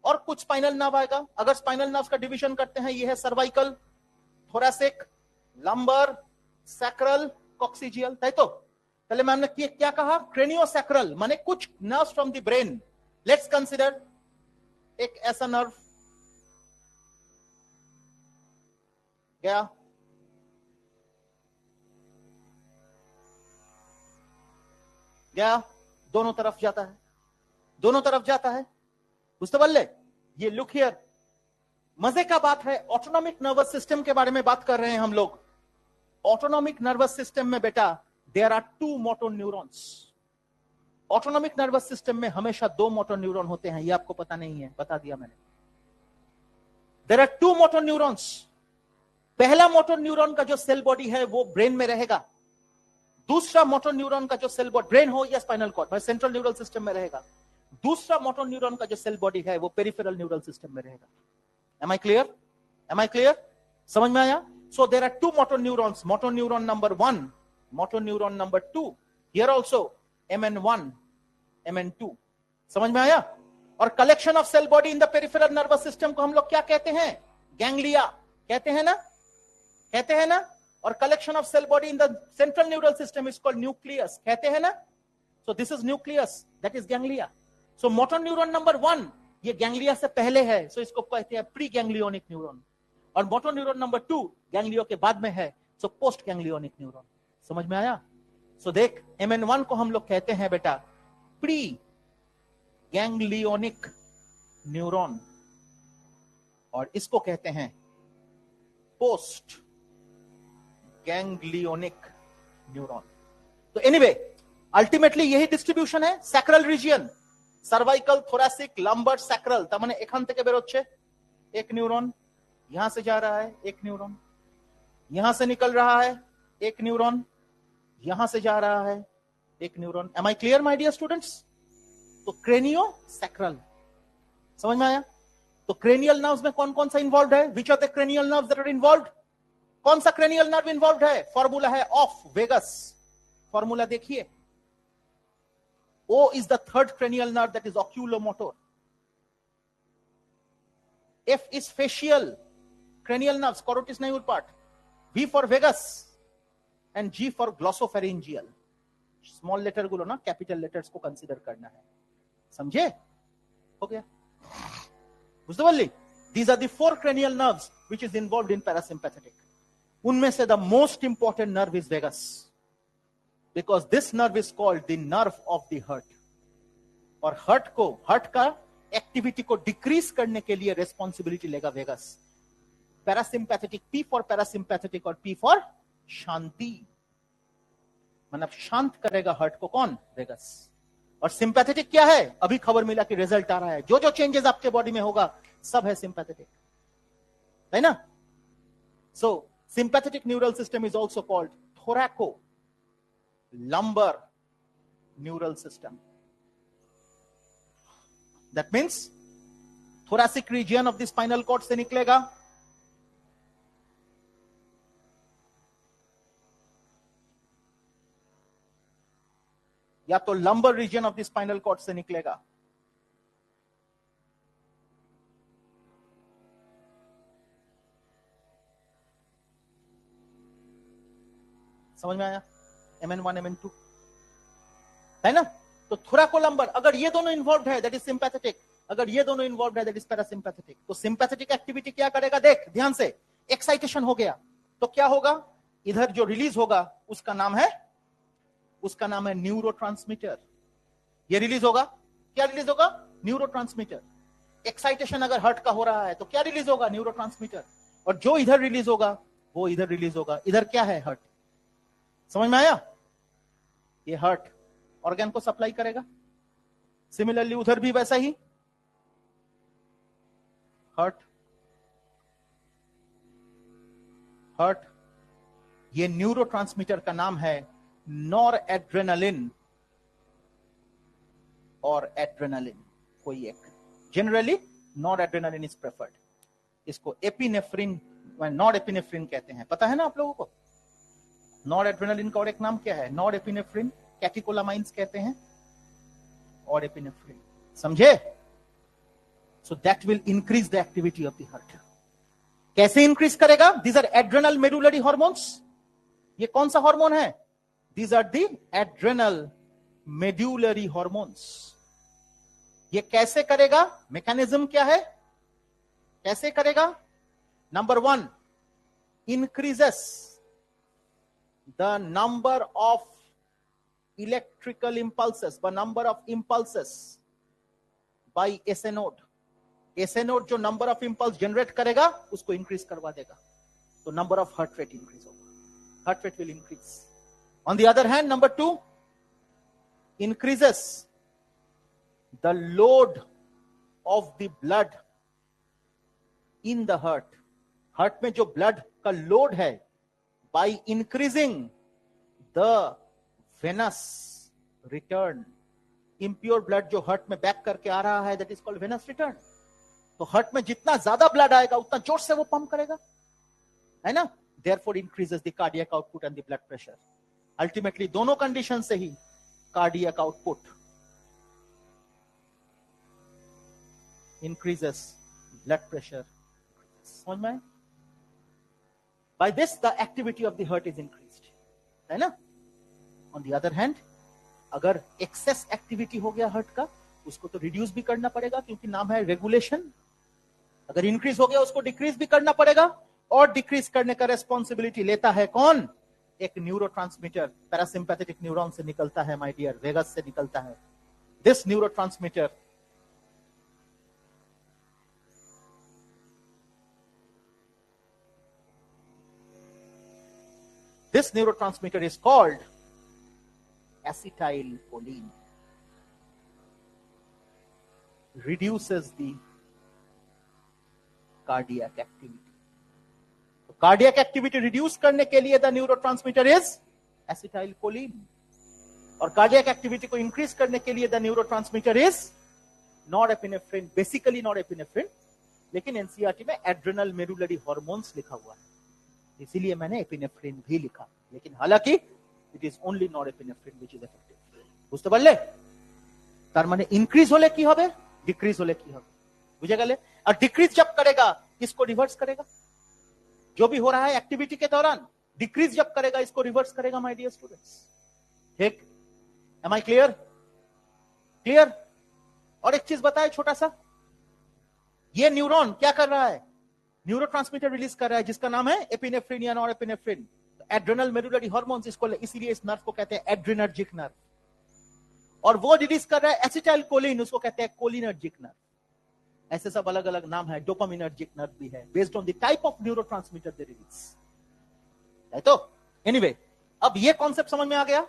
और कुछ स्पाइनल नर्व आएगा. अगर स्पाइनल नर्व्स का डिवीजन करते हैं, ये है cervical, thoracic, lumbar, sacral, coccygeal. ताई तो पहले मैंने क्या कहा, क्रेनियोसैक्रल माने कुछ nerves from the brain let's consider एक ऐसा नर्व गया, गया, दोनों तरफ जाता है, दोनों तरफ जाता है, बुझते बल्ले। ये लुक हियर, मजे का बात है, ऑटोनॉमिक नर्वस सिस्टम के बारे में बात कर रहे हैं हम लोग। ऑटोनॉमिक नर्वस सिस्टम में बेटा there are 2 motor neurons. Autonomic nervous system में हमेशा 2 मोटर न्यूरॉन होते हैं, ये आपको पता नहीं है, बता दिया मैंने। There are 2 motor neurons. पहला मोटर न्यूरॉन का जो सेल बॉडी है वो ब्रेन में रहेगा, दूसरा मोटर न्यूरॉन का जो सेल बॉडी, ब्रेन हो या स्पाइनल कॉर्ड, भाई सेंट्रल न्यूरल सिस्टम में रहेगा। दूसरा मोटर न्यूरॉन का जो सेल बॉडी है वो पेरिफेरल न्यूरल सिस्टम में रहेगा। Am I clear? Am I clear? समझ में आया? So there are 2 motor neurons, motor neuron number 1, motor neuron number 2. Here also MN1, MN2. समझ में आया? और collection of cell body in the peripheral nervous system को हम लोग क्या कहते हैं? गैंग्लिया कहते हैं ना? कहते हैं ना? और collection of cell body in the central neural system is called nucleus. कहते हैं ना? So this is nucleus, that is ganglia. So motor neuron number 1 ये गैंग्लिया से पहले है, सो इसको कहते हैं प्री गैंग्लियोनिक न्यूरॉन। और मोटर न्यूरॉन नंबर 2 गैंग्लियो के बाद में है, सो पोस्ट गैंग्लियोनिक न्यूरॉन। समझ में आया? सो देख, MN1 को हम लोग कहते हैं बेटा प्री गैंग्लियोनिक न्यूरॉन, और इसको कहते हैं पोस्ट गैंग्लियोनिक न्यूरॉन। तो एनीवे अल्टीमेटली यही डिस्ट्रीब्यूशन है। Sacral region, cervical, thoracic, lumbar, sacral, तमने एखान থেকে বেরোচ্ছে एक न्यूरॉन, यहां से जा रहा है एक न्यूरॉन, यहां से निकल रहा है एक न्यूरॉन, यहां से जा रहा है एक neuron. Am I clear my dear students? तो क्रेनियो सैक्रल, समझ में आया? तो क्रेनियल नर्व्स में कौन कौन सा इन्वॉल्व है? Which are the cranial nerves that are involve? कौन सा क्रेनियल नर्व इन्वॉल्व है? फॉर्मूला है ऑफ वेगस। फॉर्मूला देखिए, O is the third cranial nerve, that is oculomotor. F is facial cranial nerves, carotis naeve part. V for vagus and G for glossopharyngeal. Small letter गुलो ना capital letters को consider करना है, समझे? हो गया? बुझते बल्ली? These are the 4 cranial nerves which is involved in parasympathetic. उनमें से the most important nerve is vagus, because this nerve is called the nerve of the heart. और हर्ट का एक्टिविटी को डिक्रीज करने के लिए रेस्पॉन्सिबिलिटी लेगा vagus. Parasympathetic, P for parasympathetic और पी फॉर शांति, मतलब शांत करेगा हर्ट को कौन? वेगस। और सिंपैथेटिक क्या है? अभी खबर मिला कि रिजल्ट आ रहा है, जो जो चेंजेस आपके बॉडी में होगा सब है सिंपैथेटिक, है ना? So sympathetic neural system is also called thoraco lumbar neural system. That means thoracic region of the spinal cord से निकलेगा, या तो lumbar region of the spinal cord से निकलेगा। समझ में आया? MN1, MN2 है ना? तो थोरैकोलंबर, अगर ये दोनों इन्वॉल्व है दैट इज सिंपैथेटिक, अगर ये दोनों इन्वॉल्व है दैट इज पैरासिम्पैथेटिक। तो सिंपैथेटिक एक्टिविटी क्या करेगा? देख ध्यान से, एक्साइटेशन हो गया तो क्या होगा? इधर जो रिलीज होगा उसका नाम है न्यूरोट्रांसमीटर। ये रिलीज होगा, क्या रिलीज होगा? न्यूरोट्रांसमीटर। एक्साइटेशन अगर हर्ट का हो रहा है तो क्या रिलीज होगा? न्यूरोट्रांसमीटर। और जो इधर रिलीज होगा वो इधर रिलीज होगा। इधर क्या है? हर्ट। समझ में आया? ये हर्ट ऑर्गन को सप्लाई करेगा, सिमिलरली उधर भी वैसा ही हर्ट। ये न्यूरोट्रांसमीटर का नाम है नॉर एड्रेनालिन और एड्रेनालिन, कोई एक। Generally nor adrenaline is preferred. इसको एपिनेफ्रिन, नॉर एपिनेफ्रिन कहते हैं, पता है ना आप लोगों को? नॉर एड्रेनालिन का और एक नाम क्या है? नॉर एपिनेफ्रिन, कैटेकोलामाइंस कहते हैं, और एपिनेफ्रिन, समझे? So that will increase the activity of the heart. कैसे इंक्रीज करेगा? These are adrenal medullary hormones. ये कौन सा हार्मोन है? These are the adrenal medullary hormones. ये कैसे करेगा? मैकेनिज्म क्या है, कैसे करेगा? Number 1, increases the number of electrical impulses, the number of impulses by SA node. SA node जो number of impulse generate करेगा उसको increase करवा देगा, तो number of heart rate increase होगा, heart rate will increase. On the other hand, number 2, increases the load of the blood in the heart. heart में जो blood का load है, by increasing the venous return. impure blood जो heart में back करके आ रहा है, that is called venous return. तो heart में जितना ज्यादा blood आएगा उतना जोर से वो पंप करेगा, है ना? therefore increases the cardiac output and the blood pressure. ultimately दोनों condition से ही cardiac output increases, blood pressure समझ में? by this the activity of the heart is increased, है ना? on the other hand, अगर excess activity हो गया heart का, उसको तो reduce भी करना पड़ेगा, क्योंकि नाम है regulation. अगर increase हो गया उसको decrease भी करना पड़ेगा, और decrease करने का responsibility लेता है कौन? एक neurotransmitter parasympathetic neuron से निकलता है my dear, vagus से निकलता है. this neurotransmitter is called acetylcholine. reduces the cardiac activity. तो cardiac activity reduce करने के लिए the neurotransmitter is acetylcholine, और cardiac activity को increase करने के लिए the neurotransmitter is norepinephrine, basically norepinephrine, लेकिन एनसीईआरटी में एड्रेनल मेरुलरी हॉर्मोन्स लिखा हुआ है, इसीलिए मैंने एपिनेफ्रिन भी लिखा, लेकिन हालांकि it is only norepinephrine which is effective. বুঝতে পারলে? তার মানে इंक्रीज होले की হবে, डिक्रीज होले की হবে, बुझे गए? और डिक्रीज जब करेगा इसको रिवर्स करेगा, जो भी हो रहा है एक्टिविटी के दौरान डिक्रीज जब करेगा इसको रिवर्स करेगा माय डियर स्टूडेंट्स. ठीक? Am I clear? क्लियर? और एक चीज बताए छोटा सा, ये न्यूरॉन क्या कर रहा है? न्यूरोट्रांसमीटर रिलीज कर रहा है जिसका नाम है एपिनेफ्रिन या नॉरएपिनेफ्रिन, एड्रेनल मेरुलरी हार्मोन्स, इसको इसीलिए इस नर्व को कहते हैं एड्रेनर्जिक नर्व. और वो रिलीज कर रहा है एसिटाइलकोलिन, उसको कहते हैं कोलिनर्जिक नर्व. ऐसे सब अलग अलग नाम है, डोपामिनर्जिक नर्व भी है, based on the type of neurotransmitter they release है. तो एनीवे, अब ये कॉन्सेप्ट समझ में आ गया.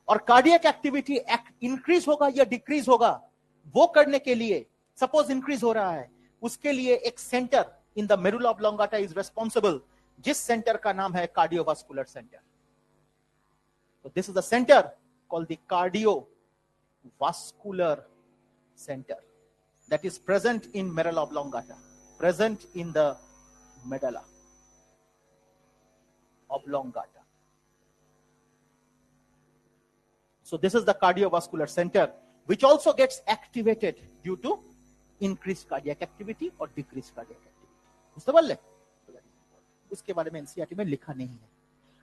और कार्डियक एक्टिविटी इंक्रीज होगा या डिक्रीज होगा, वो करने के लिए सपोज इंक्रीज हो रहा है, उसके लिए एक centre in the medulla oblongata is responsible, जिस सेंटर का नाम है कार्डियोवास्कुलर सेंटर. तो this is the centre called the cardiovascular centre that is present in medulla oblongata, present in the medulla oblongata. So this is the cardiovascular center which also gets activated due to increased cardiac activity or decreased cardiac activity. बुझते पारले? उसके बारे में NCERT में लिखा नहीं है.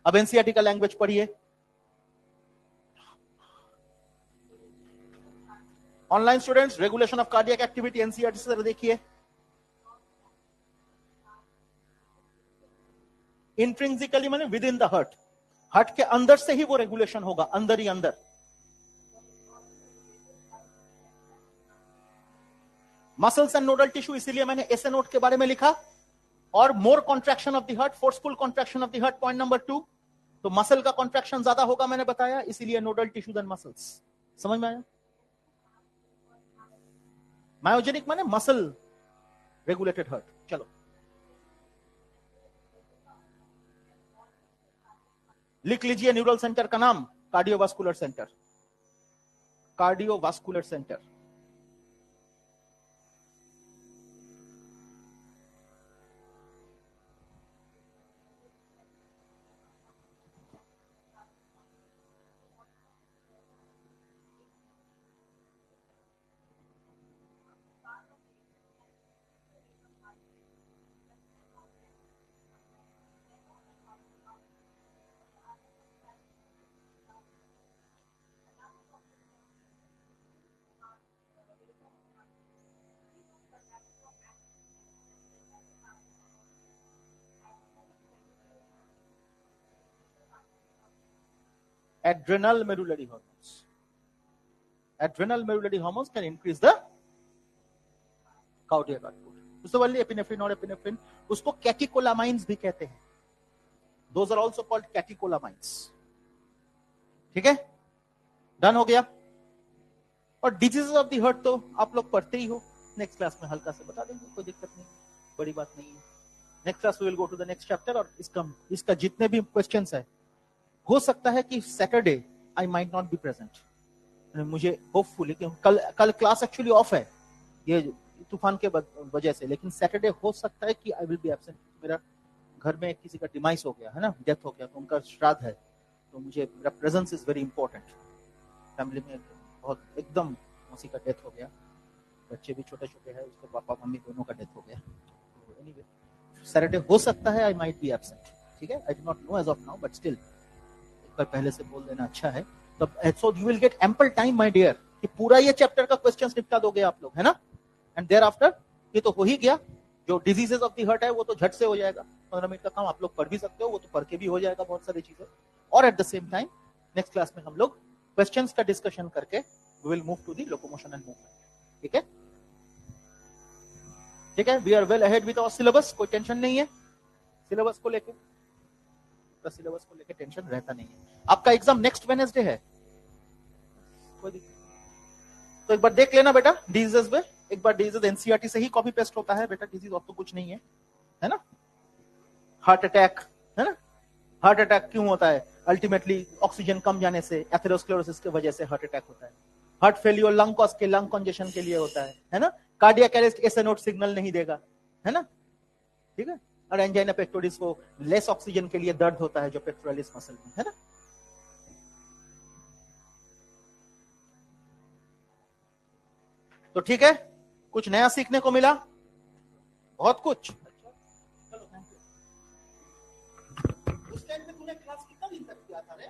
अब NCERT का लैंग्वेज पढ़िए. Online students, regulation of cardiac activity NCERT से देखिए. इंट्रिंसिकली माने with in the heart, heart के अंदर से ही वो रेगुलेशन होगा, अंदर ही अंदर. मसल्स एंड नोडल टिश्यू, इसीलिए मैंने एसए नोड के बारे में लिखा. और more contraction of the heart, forceful contraction of the heart, point number 2. तो मसल का कॉन्ट्रैक्शन ज्यादा होगा, मैंने बताया, इसीलिए नोडल टिश्यू देन मसल्स. समझ में आया? मायोजेनिक माने मसल रेगुलेटेड हार्ट. चलो लिख लीजिए न्यूरल सेंटर का नाम, cardiovascular centre. Cardiovascular centre. Adrenal medullary hormones. Adrenal medullary hormones can increase the cardiac output. So only epinephrine or epinephrine, उसको catecholamines भी कहते हैं. Those are also called catecholamines. ठीक है, डन हो गया. और डिजीजेस ऑफ द हार्ट तो आप लोग पढ़ते ही हो, नेक्स्ट क्लास में हल्का से बता देंगे, कोई दिक्कत नहीं, बड़ी बात नहीं है. Next class we will go to the next chapter. और इसका जितने भी क्वेश्चंस है, हो सकता है कि Saturday I might not be present. मुझे होपफुली कल क्लास एक्चुअली ऑफ है ये तूफान के वजह से, लेकिन सैटरडे हो सकता है कि आई विल बी एब्सेंट. मेरा घर में किसी का डिमाइस हो गया है ना, डेथ हो गया, तो उनका श्राद्ध है, तो मुझे मेरा presence is very important. Family में बहुत एकदम उसी का डेथ हो गया, बच्चे भी छोटे छोटे हैं, उसके पापा मम्मी दोनों का डेथ हो गया. तो एनीवे सैटरडे हो सकता है आई माइट बी एब्सेंट. ठीक है, I do not know as of now, but still एक बार पहले से बोल देना अच्छा है. तो so you will get ample time my dear कि पूरा ये चैप्टर का क्वेश्चंस निपटा दोगे आप लोग, है ना. एंड देयर आफ्टर ये तो हो ही गया, जो डिजीजेस ऑफ द हार्ट है वो तो झट से हो जाएगा. 15 मिनट का काम आप लोग पढ़ भी सकते हो, वो तो पढ़ के भी हो जाएगा बहुत सारी चीजें. और at the same time next class में हम लोग क्वेश्चंस का डिस्कशन करके we will move to the locomotion and movement. ठीक है, ठीक है. We are well ahead with our syllabus, कोई टेंशन नहीं है सिलेबस को लेके. सिलेबस को लेके टेंशन रहता नहीं है. आपका एग्जाम नेक्स्ट वेडनेसडे है, कोई दिक्कत. तो एक बार देख लेना बेटा डिजीजेस में, एक बार डिजीज एनसीईआरटी से ही कॉपी पेस्ट होता है बेटा, डिजीज और तो कुछ नहीं है, है ना. हार्ट अटैक, है ना. हार्ट अटैक क्यों होता है? अल्टीमेटली ऑक्सीजन कम जाने से, एथेरोस्क्लेरोसिस की वजह से हार्ट अटैक होता है. हार्ट फेलियर लंग कॉज के लंग कंजेशन के लिए होता है ना. Cardiac arrest SA node signal नहीं देगा, है ना. ठीक है. और एंजाइना पेक्टोरिस वो लेस ऑक्सीजन के लिए दर्द होता है जो पेक्टोरलिस मसल में, है ना. तो ठीक है, कुछ नया सीखने को मिला, बहुत कुछ. चलो थैंक यू. उस टाइम पे तूने क्लास कितना दिन तक किया था रे?